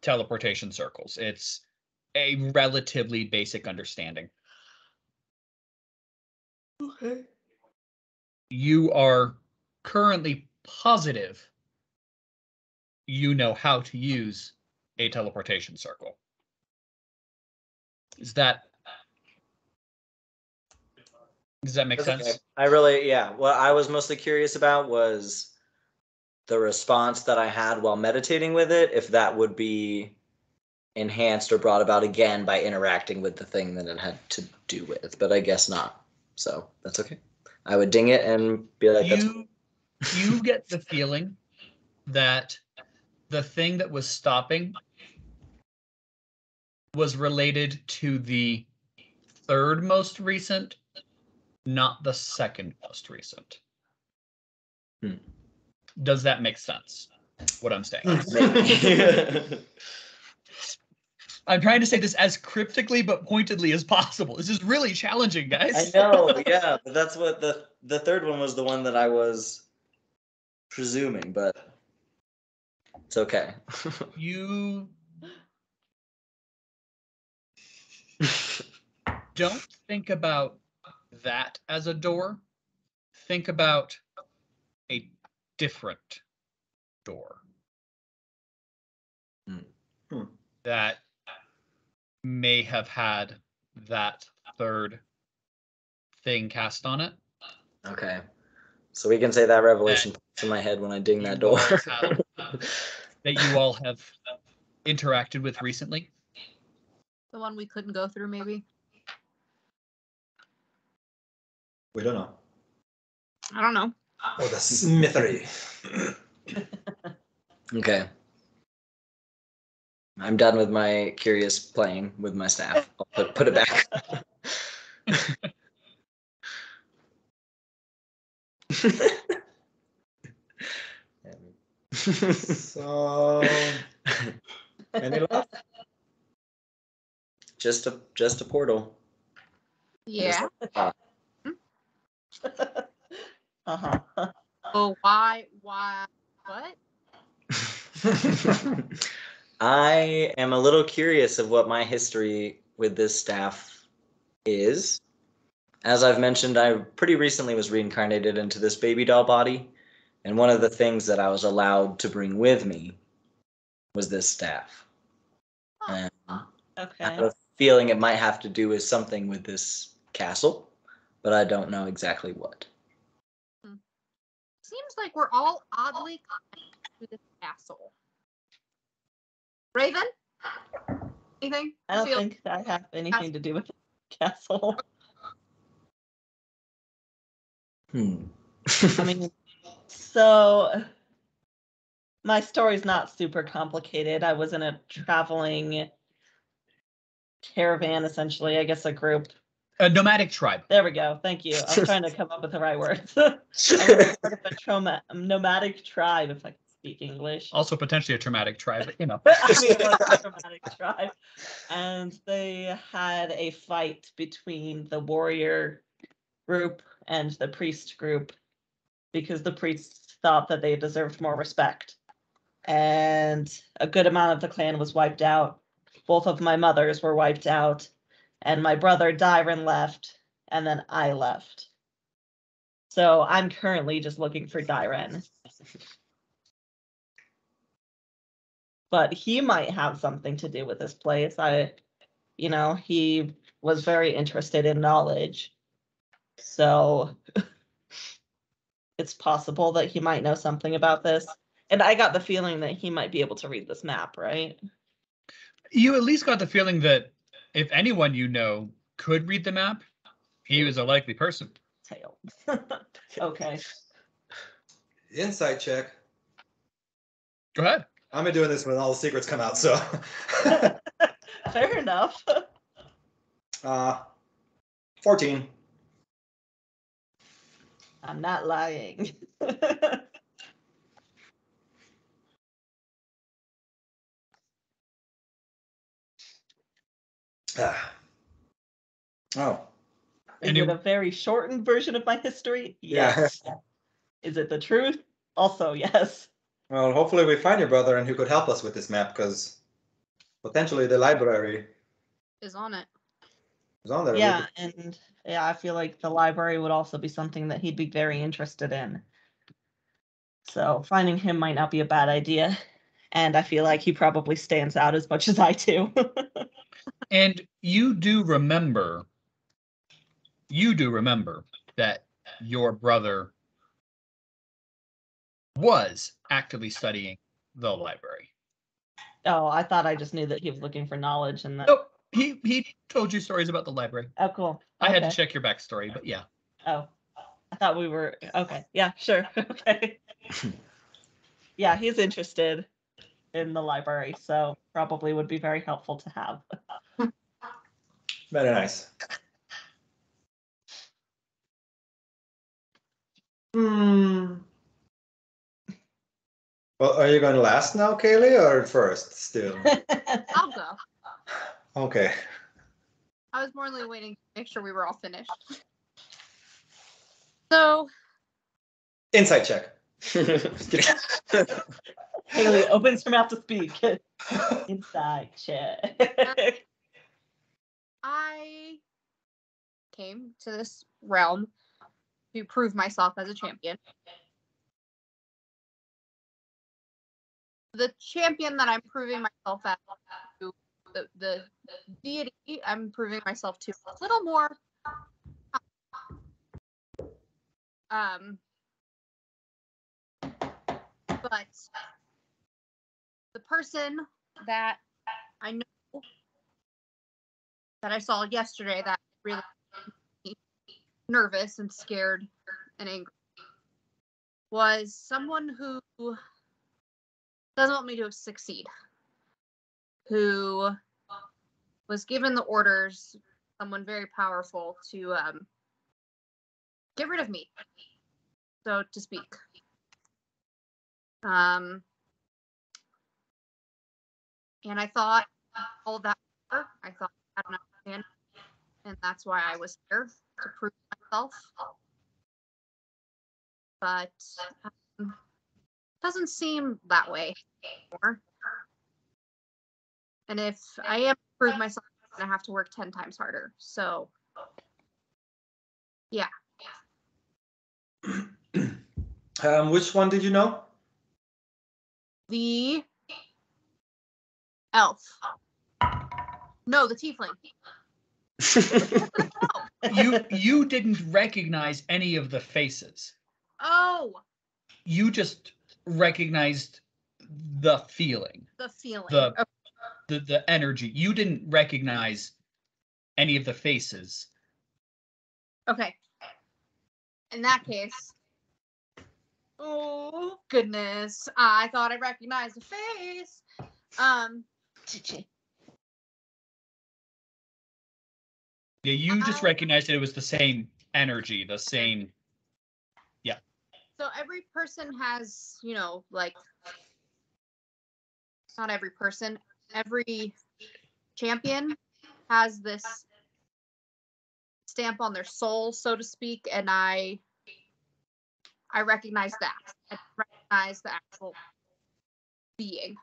teleportation circles. It's a relatively basic understanding. Okay. You are currently positive you know how to use a teleportation circle. Does that make That's sense? okay. I really, yeah. What I was mostly curious about was the response that I had while meditating with it, if that would be enhanced or brought about again by interacting with the thing that it had to do with, but I guess not. So that's okay. I would ding it and be like, You get the feeling that the thing that was stopping was related to the third most recent, not the second most recent. Does that make sense? What I'm saying. I'm trying to say this as cryptically but pointedly as possible. This is really challenging, guys. I know, yeah, but that's what the third one was, the one that I was presuming, but it's okay. You don't think about that as a door. Think about a different door. That may have had that third thing cast on it. Okay. So we can say that revelation pops in my head when I ding that door. That you all have interacted with recently. The one we couldn't go through, maybe. We don't know. I don't know. Oh, the smithery. Okay. I'm done with my curious playing with my staff. I'll put it back. So, any left? Just a portal. Yeah. Uh-huh. Oh, why, what? I am a little curious of what my history with this staff is. As I've mentioned, I pretty recently was reincarnated into this baby doll body, and one of the things that I was allowed to bring with me was this staff. And I Okay. have a feeling it might have to do with something with this castle, but I don't know exactly what. Seems like we're all oddly connected to this castle. Rayvvin? Anything? I don't Feel- think I have anything to do with the castle. I mean, so my story's not super complicated. I was in a traveling caravan, essentially, I guess a group. A nomadic tribe. There we go. Thank you. I was trying to come up with the right words. I was part of a nomadic tribe, if I can speak English. Also potentially a traumatic tribe, but you know. I mean, it was a traumatic tribe. And they had a fight between the warrior group and the priest group because the priests thought that they deserved more respect. And a good amount of the clan was wiped out. Both of my mothers were wiped out. And my brother Dyron left, and then I left. So I'm currently just looking for Dyron. But he might have something to do with this place. He was very interested in knowledge. So it's possible that he might know something about this. And I got the feeling that he might be able to read this map, right? You at least got the feeling that if anyone you know could read the map, he was a likely person. Tail. Okay. Insight check. Go ahead. I've been doing this when all the secrets come out, so. Fair enough. 14. I'm not lying. Oh. Is it a very shortened version of my history? Yeah. Yes. Is it the truth? Also, yes. Well, hopefully we find your brother and who could help us with this map, because potentially the library is on it. is on there. Yeah, and I feel like the library would also be something that he'd be very interested in. So finding him might not be a bad idea. And I feel like he probably stands out as much as I do. And you do remember that your brother was actively studying the library. Oh, I thought I just knew that he was looking for knowledge and that. Nope, he told you stories about the library. Oh, cool. I had to Okay. check your backstory, but yeah. Oh, I thought we were okay. Yeah, sure. Okay. Yeah, he's interested in the library, so probably would be very helpful to have. Very nice. Well, are you going to last now, Caleigh, or first still? I'll go. Okay. I was more than waiting to make sure we were all finished. So, Insight check. Haley opens her mouth to speak. Inside check. I came to this realm to prove myself as a champion. The champion that I'm proving myself as, to the deity I'm proving myself to, a little more. But the person that I know that I saw yesterday that really made me nervous and scared and angry was someone who doesn't want me to succeed, who was given the orders, someone very powerful, to get rid of me, so to speak. And I thought all that I thought I had enough understanding, and that's why I was here, to prove myself. But doesn't seem that way anymore. And if I am to prove myself, I'm gonna have to work 10 times harder. So yeah. Which one did you know? The elf. No, the tiefling. You didn't recognize any of the faces. Oh, You just recognized the feeling. the feeling. The the energy. You didn't recognize any of the faces. Okay. In that case, oh goodness, I thought I recognized a face. Yeah, you just recognized that it was the same energy, the same. Yeah. So every person has, you know, like, not every person, every champion has this stamp on their soul, so to speak, and I recognize that. I recognize the actual being.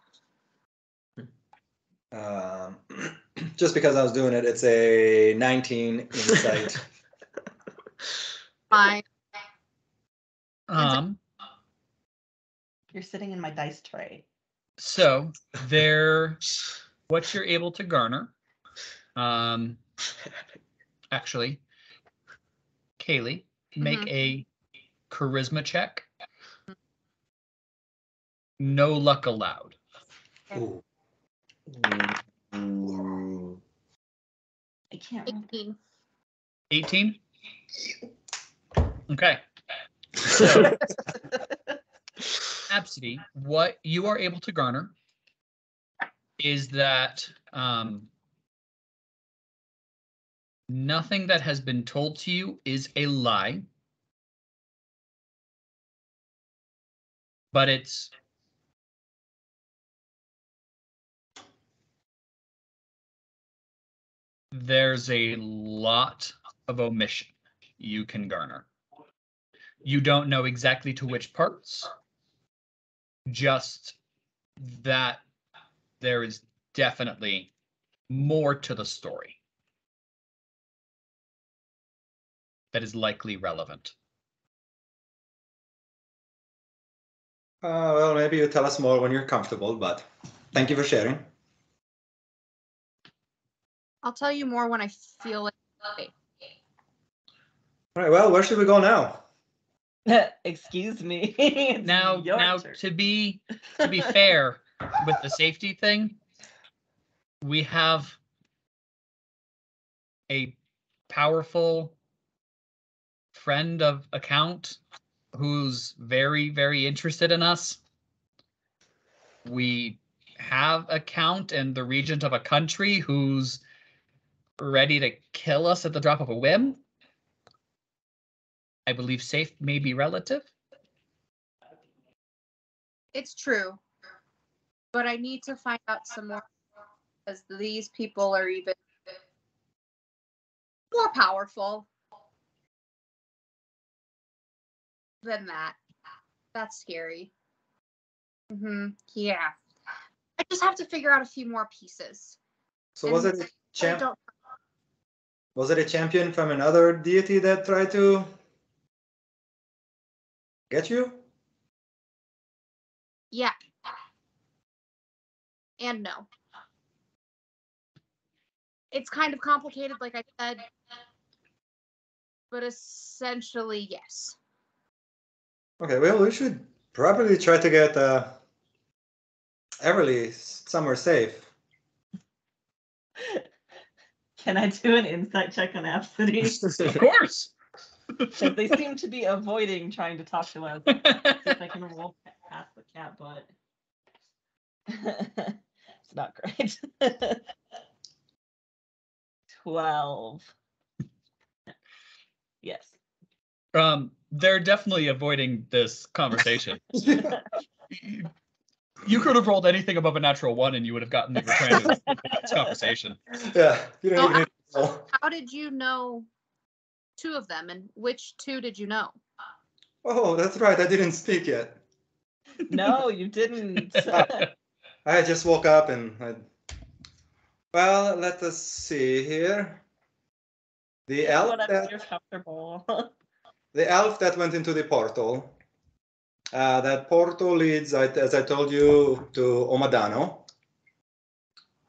Just because I was doing it, it's a 19 insight. Fine. You're sitting in my dice tray. So what you're able to garner. Actually, Caleigh, make a charisma check. No luck allowed. Ooh. I can't remember. 18. 18? Okay. So, Absidee, what you are able to garner is that nothing that has been told to you is a lie, but there's a lot of omission you can garner. You don't know exactly to which parts, just that there is definitely more to the story that is likely relevant. Well, maybe you tell us more when you're comfortable, but thank you for sharing. I'll tell you more when I feel like it. All right, well, where should we go now? Excuse me. It's Now your turn. to be fair with the safety thing, we have a powerful friend of account who's very, very interested in us. We have a count and the regent of a country who's ready to kill us at the drop of a whim. I believe safe may be relative. It's true. But I need to find out some more because these people are even more powerful than that. That's scary. Yeah. I just have to figure out a few more pieces. So was And it a I don't. Was it a champion from another deity that tried to get you? Yeah. And no. It's kind of complicated, like I said, but essentially, yes. Okay, well, we should probably try to get Everlee somewhere safe. Can I do an insight check on Absidee? Of course. Because they seem to be avoiding trying to talk to us. See if I can roll past the cat butt. It's not great. 12. Yes. They're definitely avoiding this conversation. You could have rolled anything above a natural 1 and you would have gotten the return of this conversation. Yeah, you don't So even need to roll. How did you know 2 of them, and which 2 did you know? Oh, that's right, I didn't speak yet. No, you didn't. I just woke up and well, let us see here. The elf Whatever you're comfortable. the elf that went into the portal. That portal leads, as I told you, to Automaton,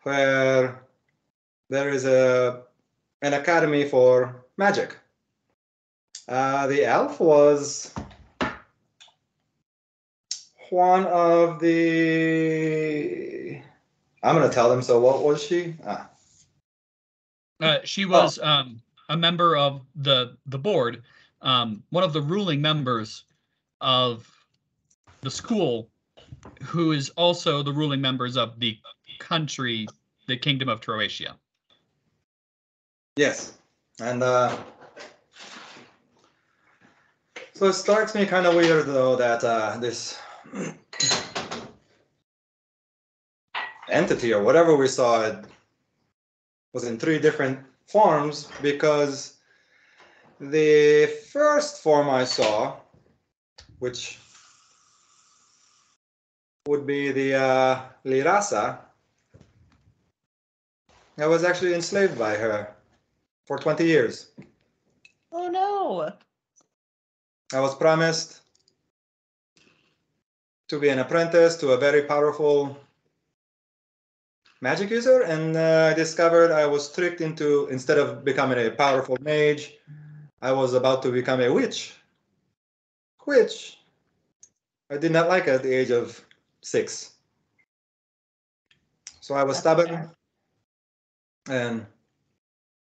where there is an academy for magic. The elf was one of the I'm gonna tell them. So what was she? She was a member of the board, one of the ruling members of the school, who is also the ruling members of the country, the Kingdom of Troatia. Yes, and so it strikes me kind of weird though that this entity or whatever we saw it was in 3 different forms, because the first form I saw, which would be the Lirasa, I was actually enslaved by her for 20 years. Oh no. I was promised to be an apprentice to a very powerful magic user, and I discovered I was tricked into, instead of becoming a powerful mage, I was about to become a witch, which I did not like at the age of 6. So I was That's stubborn fair. and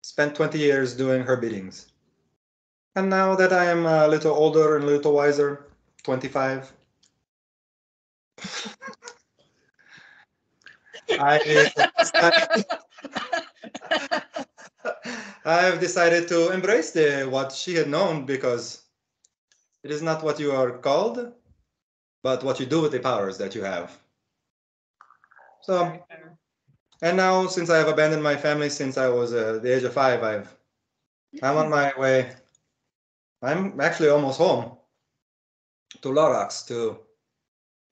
spent 20 years doing her biddings. And now that I am a little older and a little wiser, 25, I have decided to embrace what she had known, because it is not what you are called, but what you do with the powers that you have. So, Very fair. and now, since I have abandoned my family since I was the age of 5, I'm on my way. I'm actually almost home to Lorax to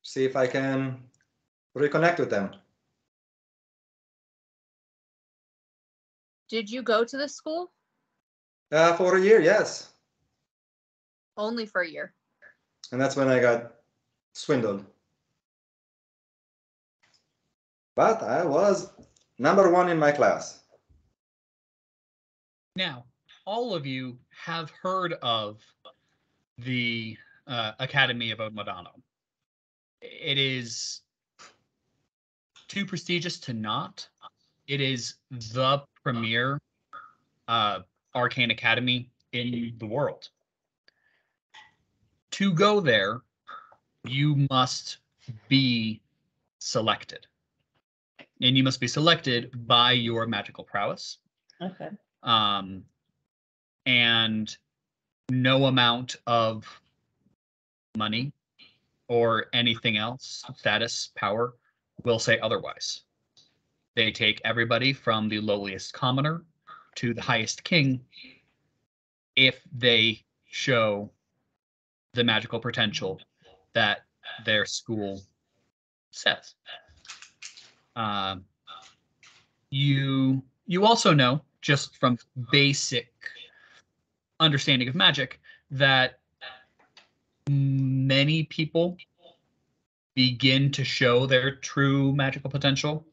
see if I can reconnect with them. Did you go to the school? For a year, yes. Only for a year. And that's when I got swindled. But I was number 1 in my class. Now, all of you have heard of the Academy of Automaton. It is too prestigious to not. It is the premier arcane academy in the world. To go there, you must be selected. And you must be selected by your magical prowess. Okay. And no amount of money or anything else, status, power, will say otherwise. They take everybody from the lowliest commoner to the highest king if they show the magical potential that their school says. You also know, just from basic understanding of magic, that many people begin to show their true magical potential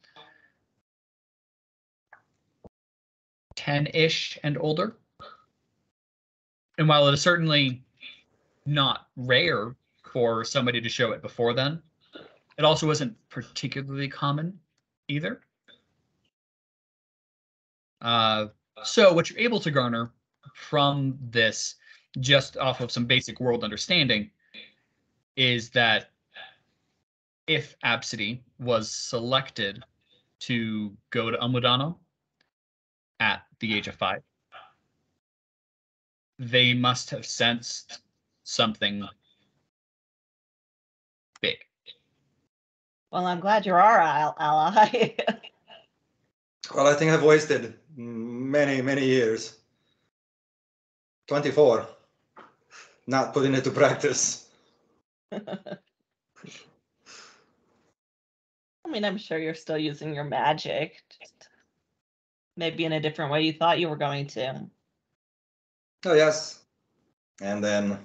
10-ish and older. And while it is certainly not rare for somebody to show it before then, it also isn't particularly common either. So what you're able to garner from this, just off of some basic world understanding, is that if Absidee was selected to go to Automaton at the age of 5, they must have sensed something big. Well, I'm glad you're our ally. Well, I think I've wasted many, many years. 24. Not putting it to practice. I mean, I'm sure you're still using your magic. Just maybe in a different way you thought you were going to. Oh, yes. And then...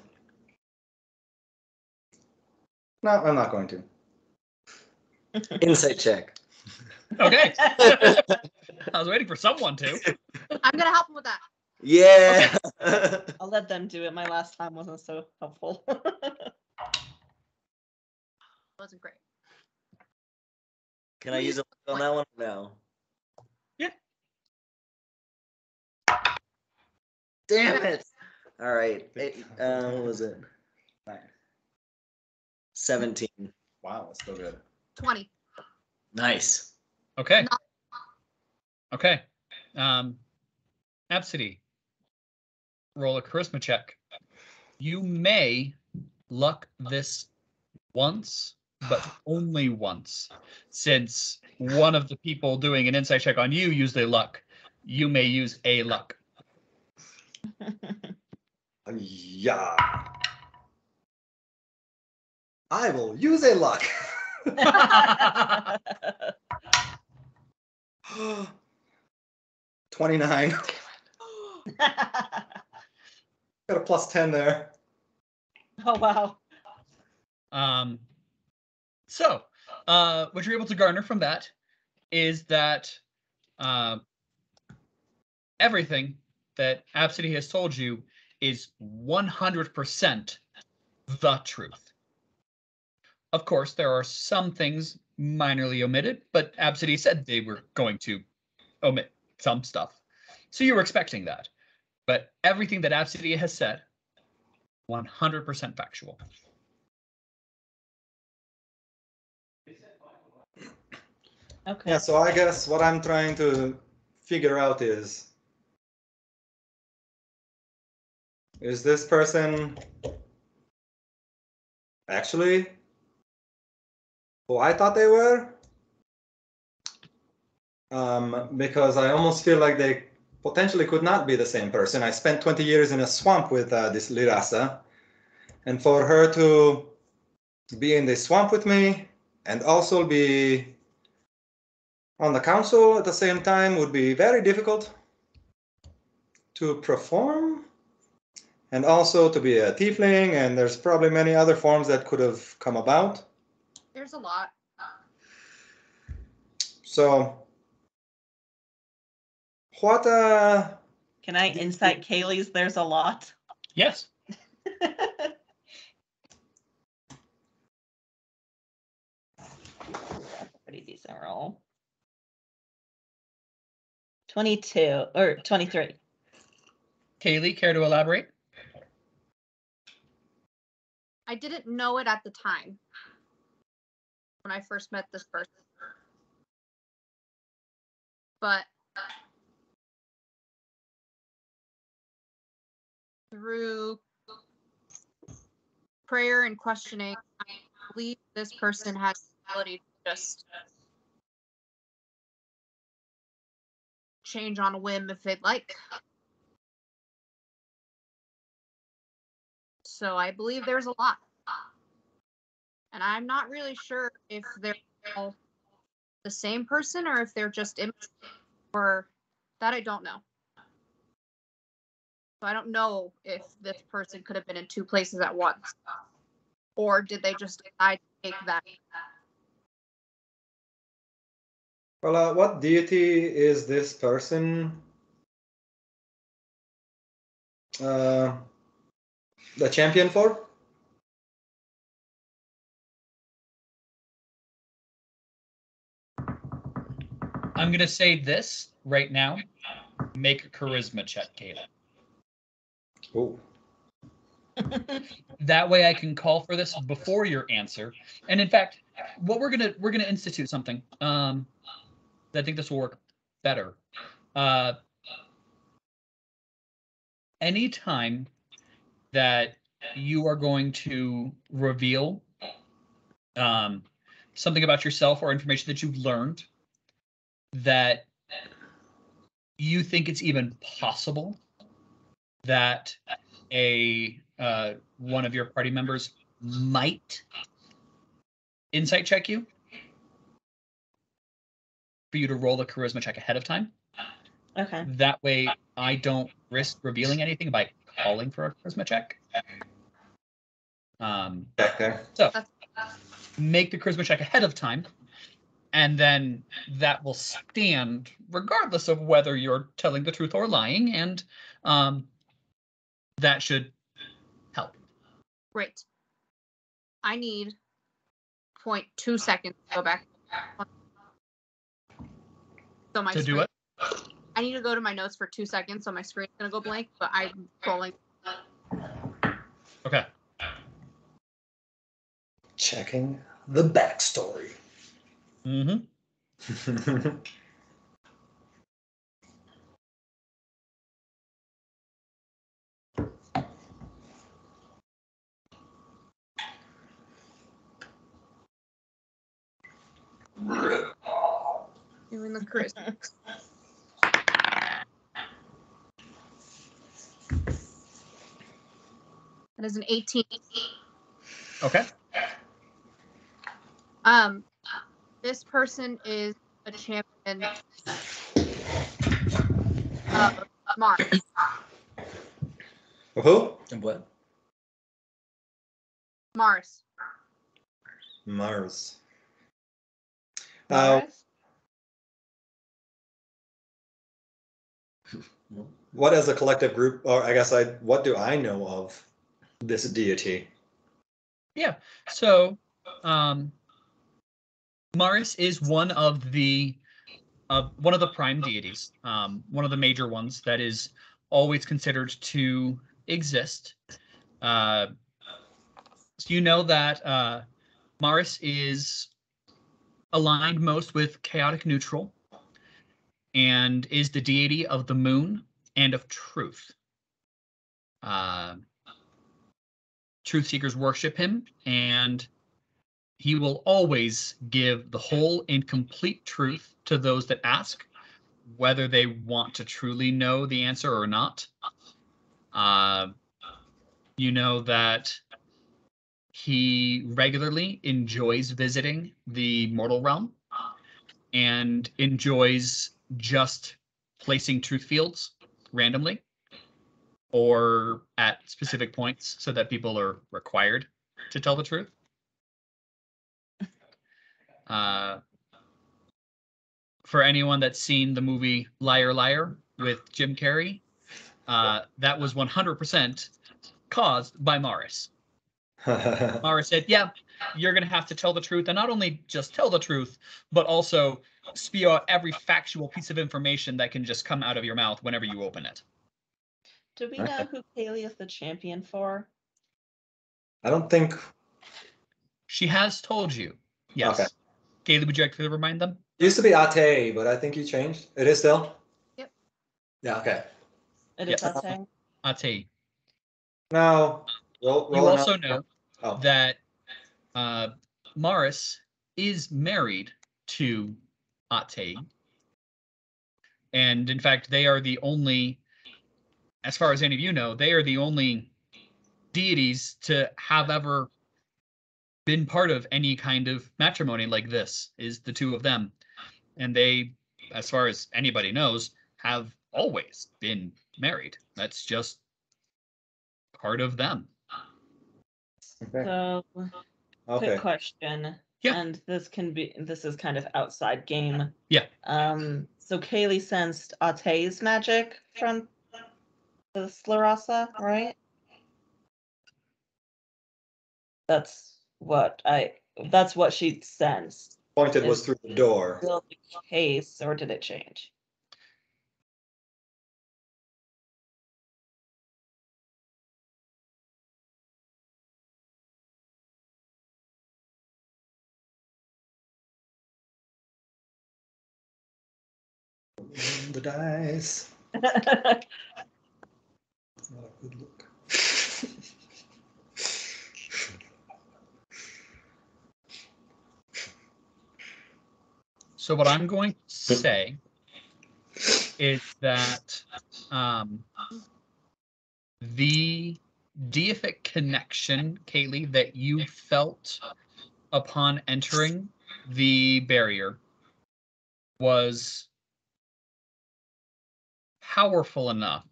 No, I'm not going to. Insight check. Okay. I was waiting for someone to. I'm gonna help him with that. Yeah. I'll let them do it. My last time wasn't so helpful. Wasn't great. Can I use a luck on that one? No. Yeah. Damn it! All right. What was it? 17. Wow, that's still good. 20. Nice. Okay. Not- Okay. Absidee, roll a charisma check. You may luck this once, but only once. Since one of the people doing an insight check on you used a luck, you may use a luck. Yeah. I will use a luck. 29. Got a plus 10 there. Oh wow. So, what you're able to garner from that is that everything that Absidee has told you is 100% the truth. Of course, there are some things minorly omitted, but Absidee said they were going to omit some stuff. So you were expecting that. But everything that Absidee has said, 100% factual. Okay. Yeah, so I guess what I'm trying to figure out is this person actually who I thought they were? Because I almost feel like they potentially could not be the same person. I spent 20 years in a swamp with this Lirasa, and for her to be in the swamp with me and also be on the council at the same time would be very difficult to perform, and also to be a tiefling, and there's probably many other forms that could have come about. There's a lot. So what Can I insight Caleigh's there's a lot? Yes. Pretty decent roll. 22 or 23. Caleigh, care to elaborate? I didn't know it at the time when I first met this person. But through prayer and questioning, I believe this person has the ability to just change on a whim if they'd like. So I believe there's a lot. And I'm not really sure if they're all the same person or if they're just images, or that I don't know. So I don't know if this person could have been in two places at once. Or did they just decide to take that? well, what deity is this person the champion for? I'm going to say this right now. Make a charisma check, Caleigh. Oh, That way I can call for this before your answer. And in fact, what we're gonna institute something. I think this will work better. Anytime that you are going to reveal something about yourself or information that you've learned that you think it's even possible that a one of your party members might insight check you, for you to roll the charisma check ahead of time. Okay. That way I don't risk revealing anything by calling for a charisma check. back there. So make the charisma check ahead of time, and then that will stand regardless of whether you're telling the truth or lying, and that should help. Great. I need 0.2 seconds to go back. So my to do screen, it. I need to go to my notes for 2 seconds, so my screen's gonna go blank, but I'm scrolling. Okay. Checking the backstory. Mm-hmm. Doing the Chris. That is an 18. Okay. This person is a champion of Mars. Who? And what? Mars. Mars. Morris? What as a collective group, or I guess what do I know of this deity? Yeah. So, Mars is one of the prime deities, one of the major ones that is always considered to exist. So you know that Mars is aligned most with chaotic neutral and is the deity of the moon and of truth. Truth seekers worship him, and he will always give the whole and complete truth to those that ask, whether they want to truly know the answer or not. You know that he regularly enjoys visiting the mortal realm and enjoys just placing truth fields randomly or at specific points so that people are required to tell the truth. For anyone that's seen the movie Liar Liar with Jim Carrey, that was 100% caused by Mars. Mars said, yeah, you're going to have to tell the truth, and not only just tell the truth, but also spew out every factual piece of information that can just come out of your mouth whenever you open it. Do we know who Caleigh is the champion for? I don't think. She has told you. Yes. Okay. Caleigh, would you like to remind them? It used to be Ate, but I think you changed. It is still? Yep. Yeah, okay. It is Ate? Ate. Now, You also know that Mars is married to Ate. And in fact, they are the only, as far as any of you know, they are the only deities to have ever been part of any kind of matrimony like this, is the two of them. And they, as far as anybody knows, have always been married. That's just part of them. Okay. So, quick question. Yeah. And this is kind of outside game. Yeah. So Caleigh sensed Ate's magic from the Slarasa, right? That's what she sensed. Pointed was through the door. Still the case, or did it change? The dice. That's not a good look. So what I'm going to say is that the deific connection, Caleigh, that you felt upon entering the barrier was powerful enough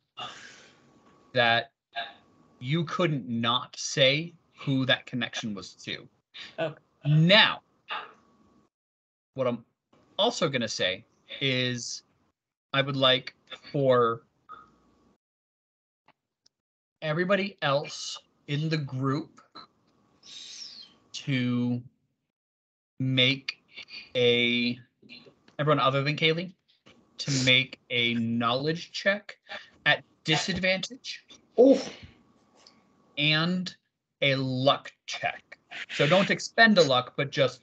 that you couldn't not say who that connection was to. Okay. Now, what I'm also going to say is I would like for everybody else in the group to make everyone other than Caleigh, to make a knowledge check at disadvantage. Oh, And a luck check. So don't expend a luck, but just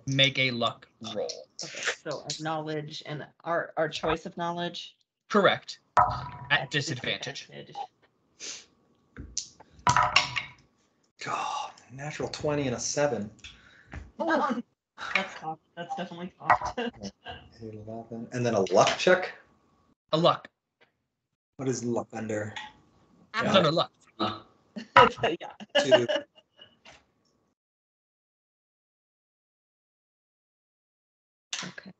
make a luck roll. Okay, so a knowledge and our choice of knowledge. Correct. At disadvantage. God, natural 20 and a 7. Oh, that's tough. That's definitely tough. 11. And then a luck check. A luck. What is luck under? It's under luck. Yeah. 2. Okay.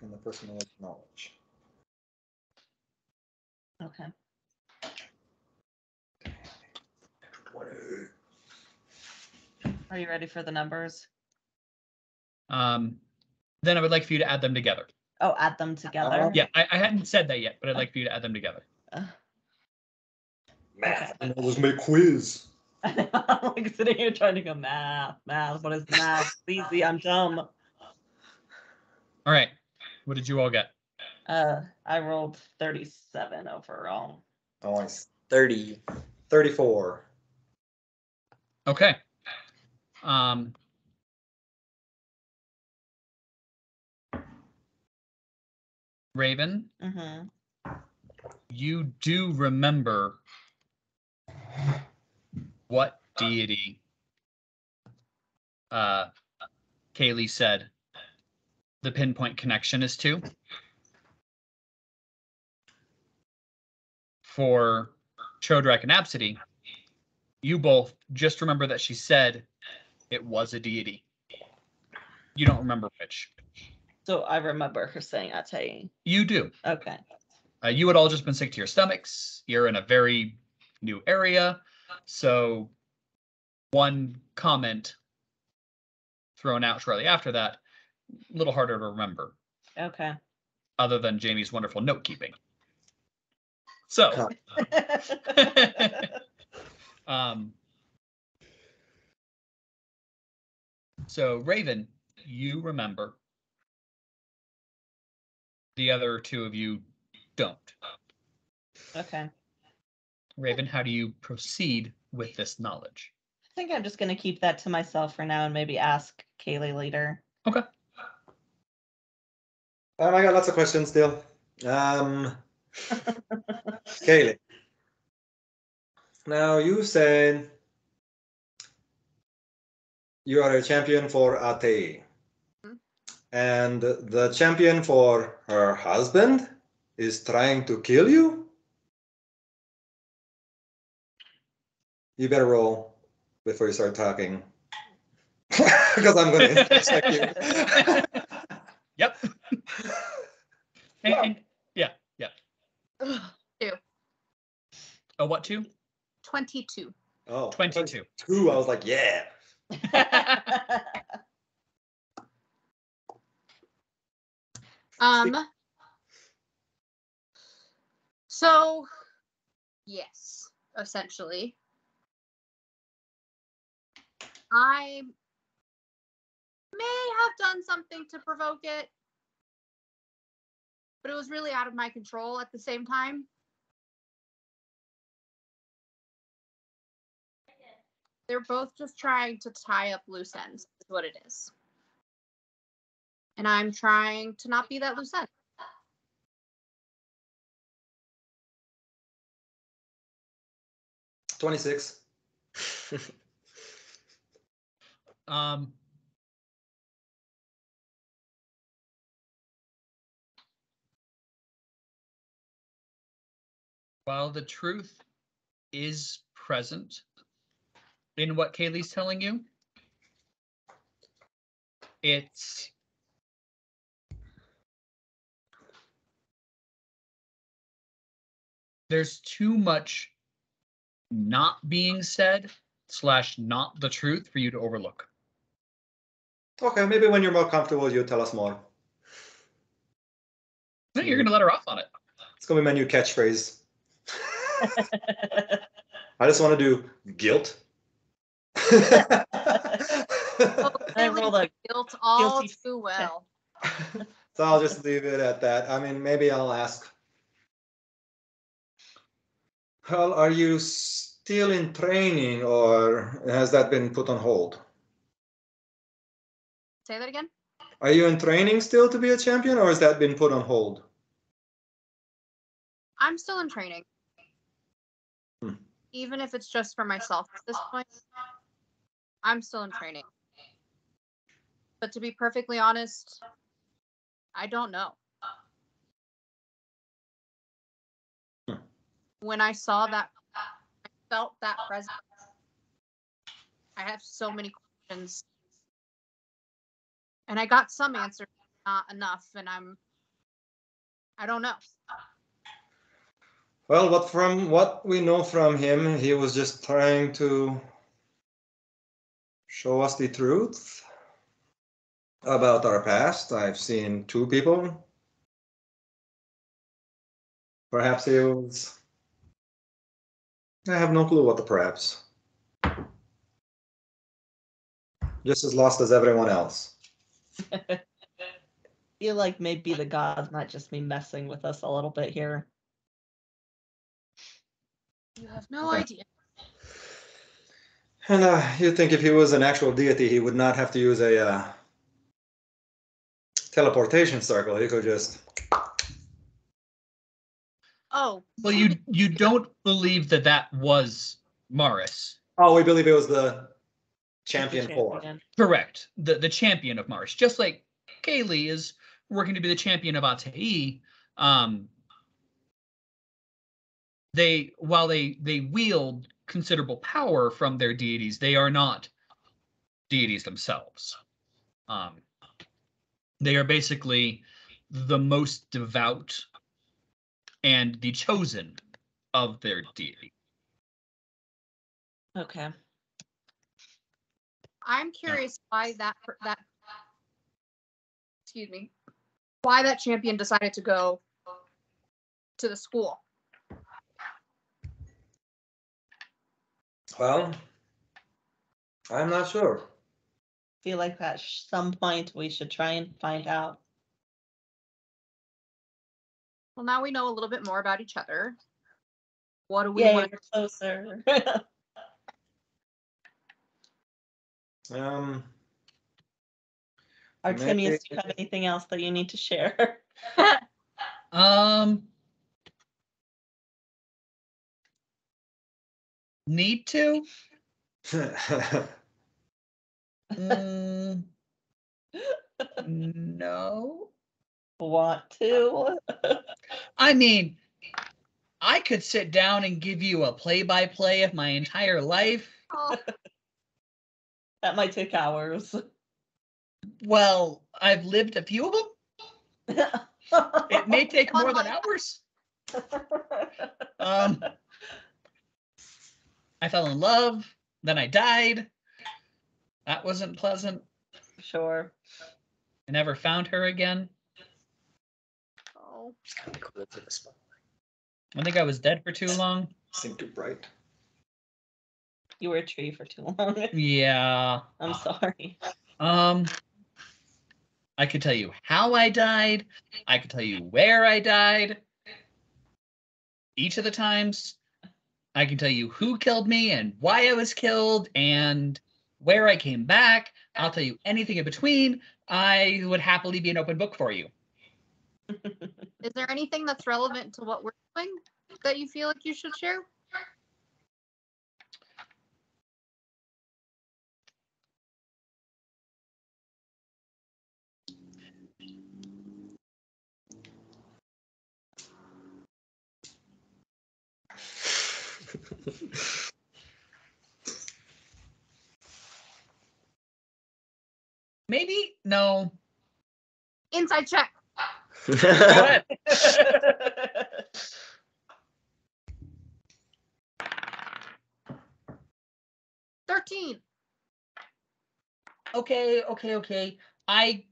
And the personal knowledge. Okay. Are you ready for the numbers? Then I would like for you to add them together. Oh, add them together. Yeah, I hadn't said that yet, but I'd like for you to add them together. Math. Okay. It was my quiz. I'm like sitting here trying to go math. What is math? It's easy. I'm dumb. All right. What did you all get? I rolled 37 overall. Nice. 30. 34. Okay. Rayvvin, you do remember what deity Caleigh said the pinpoint connection is to. For Chodrak and Absidee, you both just remember that she said it was a deity. You don't remember which. So I remember her saying Ate. You do. Okay. You had all just been sick to your stomachs. You're in a very new area. So one comment thrown out shortly after that, a little harder to remember. Okay. Other than Jaimie's wonderful note keeping. So, so Rayvvin, you remember. The other two of you don't. Okay. Rayvvin, how do you proceed with this knowledge? I think I'm just going to keep that to myself for now and maybe ask Caleigh later. Okay. I got lots of questions still. Caleigh. Now you said you are a champion for Ate. And the champion for her husband is trying to kill you? You better roll before you start talking. Because I'm going to check you. Yep. and yeah. 2. Oh, what 2? 22. Oh, 22. 2. I was like, yeah. So yes, essentially. I may have done something to provoke it, but it was really out of my control at the same time. They're both just trying to tie up loose ends, is what it is. And I'm trying to not be that loose end. $26. While the truth is present in what Caleigh's telling you, there's too much not being said / not the truth for you to overlook. Okay, maybe when you're more comfortable, you tell us more. No, you're going to let her off on it. It's going to be my new catchphrase. I just want to do guilt. I rolled a guilt all guilty too well. So I'll just leave it at that. I mean, maybe I'll ask. Well, are you still in training, or has that been put on hold? Say that again. Are you in training still to be a champion, or has that been put on hold? I'm still in training. Hmm. Even if it's just for myself at this point, I'm still in training. But to be perfectly honest, I don't know. When I saw that, I felt that presence. I have so many questions. And I got some answers, not enough, and I don't know. Well, but from what we know from him, he was just trying to show us the truth about our past. I've seen two people. Perhaps he was... I have no clue what the perhaps. Just as lost as everyone else. I feel like maybe the gods might just be messing with us a little bit here. You have no idea. And you'd think if he was an actual deity, he would not have to use a teleportation circle. He could just... Oh. Well, you don't believe that was Morris. Oh, we believe it was the champion The for. champion. Correct. The champion of Morris. Just like Caleigh is working to be the champion of Abcde. While they wield considerable power from their deities, they are not deities themselves. They are basically the most devout and the chosen of their deity. Okay. I'm curious why that excuse me, why that champion decided to go to the school. Well, I'm not sure. Feel like at some point we should try and find out. Well, now we know a little bit more about each other. What do we Yay, want we're closer. Artimious, do you have anything else that you need to share? Need to? No. Want to? I mean, I could sit down and give you a play-by-play of my entire life. Oh, That might take hours. Well, I've lived a few of them. It may take more than hours. I fell in love, then I died. That wasn't pleasant. Sure. I never found her again. oh. It's kind of cool to the spot. I think I was dead for too long. Seemed too bright. You were a tree for too long. Yeah. I'm sorry. I could tell you how I died. I could tell you where I died. Each of the times. I can tell you who killed me and why I was killed and where I came back. I'll tell you anything in between. I would happily be an open book for you. Is there anything that's relevant to what we're doing that you feel like you should share? Maybe? No. Inside check. Go ahead. 13. Okay. I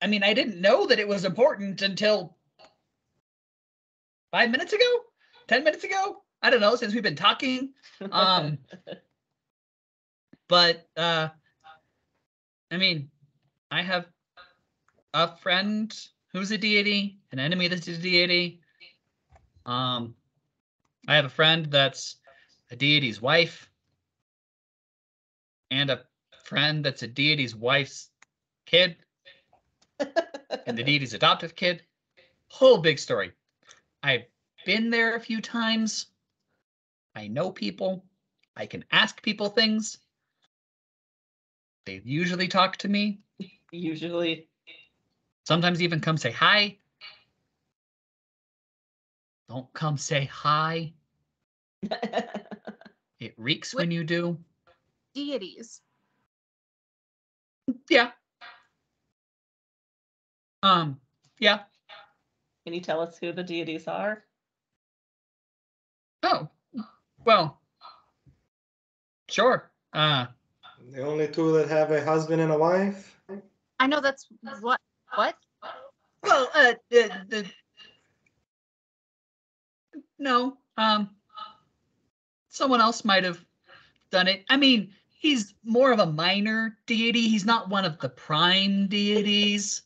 mean, I didn't know that it was important until 5 minutes ago? 10 minutes ago? I don't know, since we've been talking. But I mean, I have a friend who's a deity, an enemy that's a deity. I have a friend that's a deity's wife, and a friend that's a deity's wife's kid, and the deity's adoptive kid. Whole big story. I've been there a few times. I know people. I can ask people things. They usually talk to me. Usually. Sometimes even come say hi. Don't come say hi. It reeks when you do. Deities. Yeah. Yeah. Can you tell us who the deities are? Oh, well, sure. The only two that have a husband and a wife? I know that's what? Well, no, someone else might have done it. I mean, he's more of a minor deity. He's not one of the prime deities.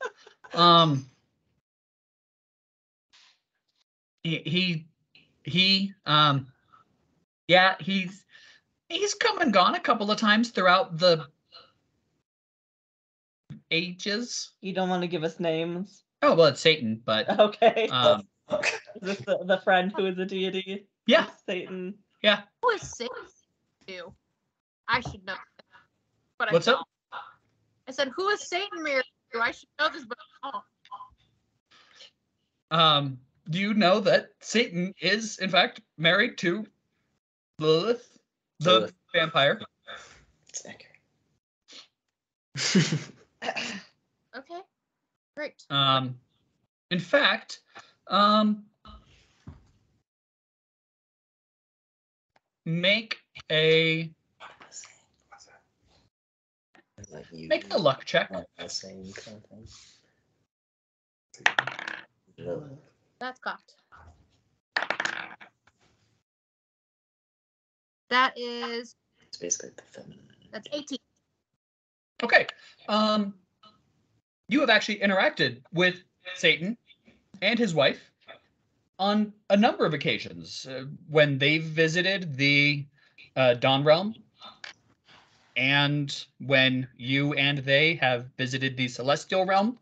Yeah, he's come and gone a couple of times throughout the ages. You don't want to give us names? Oh, well, it's Satan, but Okay. Okay. Is this the friend who is a deity? yeah, Satan. yeah. Who is Satan to? I should know. But What's I up? don't. I said, who is Satan married to? I should know this, but I don't. Do you know that Satan is, in fact, married to Lilith, the vampire? It's accurate. Okay. Great. In fact, make a luck check. That's got. That is. It's basically the feminine. That's 18. Okay. You have actually interacted with Satan and his wife on a number of occasions when they've visited the Dawn Realm, and when you and they have visited the Celestial Realm,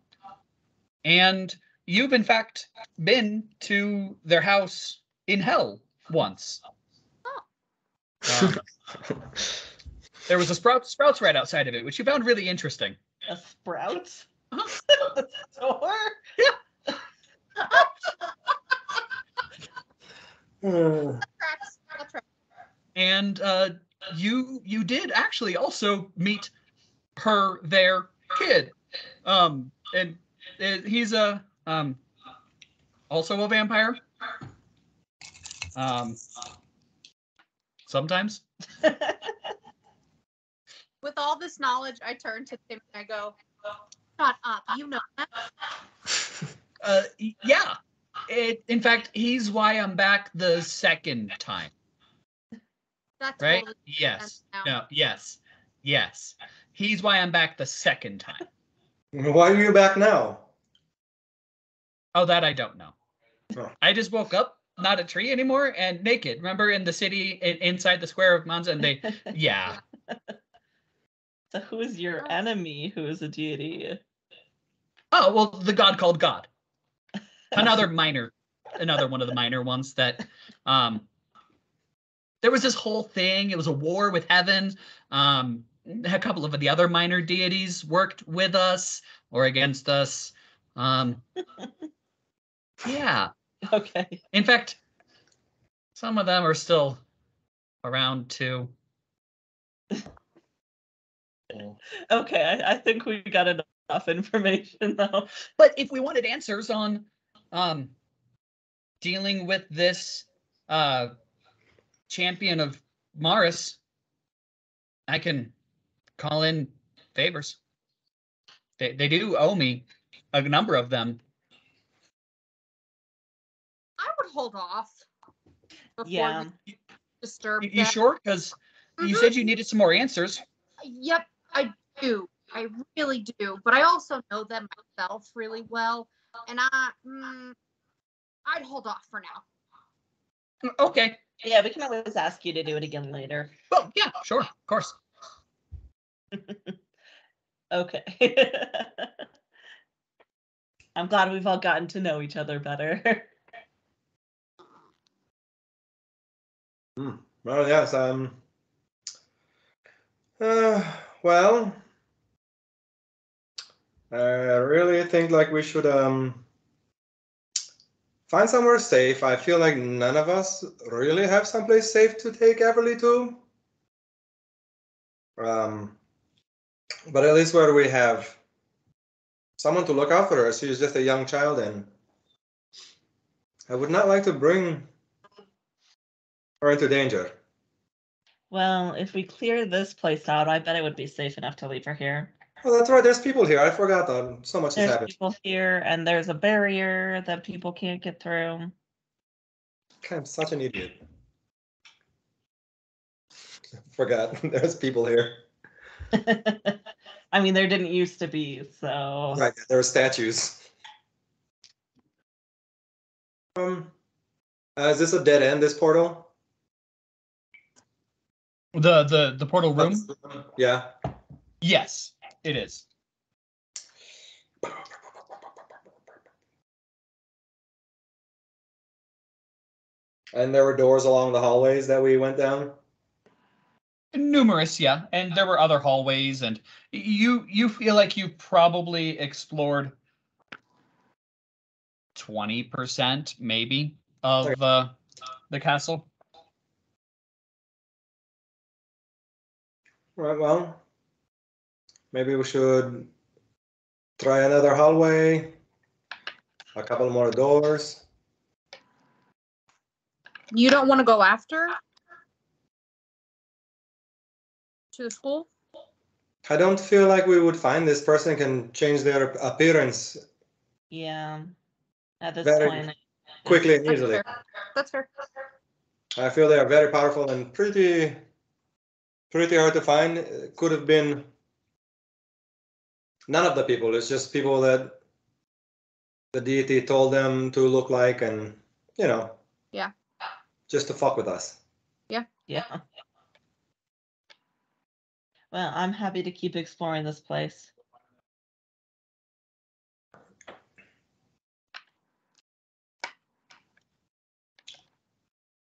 and you've in fact been to their house in Hell once. There was a Sprouts right outside of it, which you found really interesting. A Sprouts? Uh-huh. The store? Yeah. That's right. And you did actually also meet their kid, and he's also a vampire. Sometimes. With all this knowledge, I turn to him and I go, "Shut up! You know that." Yeah. In fact, he's why I'm back the second time. That's Right? totally Yes. now. No. Yes. Yes. He's why I'm back the second time. Why are you back now? Oh, that I don't know. Oh. I just woke up, not a tree anymore, and naked. Remember in the city, inside the square of Monza, and they, yeah. So who is your enemy who is a deity? Oh, well, the god called God. Another one of the minor ones that, there was this whole thing. It was a war with heaven. A couple of the other minor deities worked with us or against us. Yeah. Okay. In fact, some of them are still around too. Okay, I think we got enough information though. But if we wanted answers on dealing with this champion of Mars, I can call in favors. They do owe me a number of them. I would hold off before Yeah. we disturb You them. sure? Because you said you needed some more answers. Yep, I do. I really do. But I also know them myself really well, and I'd hold off for now. Okay. Yeah, we can always ask you to do it again later. Well, yeah, sure, of course. Okay. I'm glad we've all gotten to know each other better. Well, yes. Well, I really think like we should find somewhere safe. I feel like none of us really have someplace safe to take Everlee to. But at least where we have someone to look after her. She's just a young child, and I would not like to bring her into danger. Well, if we clear this place out, I bet it would be safe enough to leave her here. Oh, that's right. There's people here. I forgot that so much has There's happened. people here, and there's a barrier that people can't get through. I'm such an idiot. Forgot. There's people here. I mean, there didn't used to be, so. Right. There are statues. Is this a dead end? This portal? The portal room? Yeah. Yes, it is. And there were doors along the hallways that we went down. Numerous, yeah, and there were other hallways, and you feel like you probably explored 20% maybe of the castle. Right. Well, maybe we should try another hallway. A couple more doors. You don't want to go after to the school? I don't feel like we would find this person can change their appearance Yeah. At this very point. quickly and That's easily. fair. That's fair. I feel they are very powerful and pretty hard to find. It could have been none of the people. It's just people that the deity told them to look like, and Yeah. just to fuck with us. Yeah. Well, I'm happy to keep exploring this place.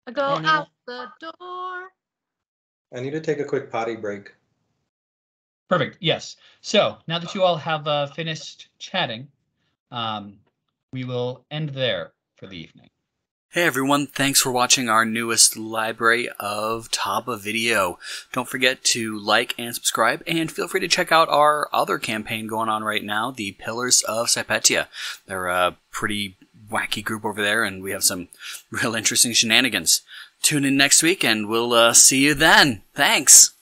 I go Anyone? out the door. I need to take a quick potty break. Perfect. Yes. So now that you all have finished chatting, we will end there for the evening. Hey everyone, thanks for watching our newest library of Taba video. Don't forget to like and subscribe, and feel free to check out our other campaign going on right now, the Pillars of Sypetia. They're a pretty wacky group over there, and we have some real interesting shenanigans. Tune in next week, and we'll see you then. Thanks!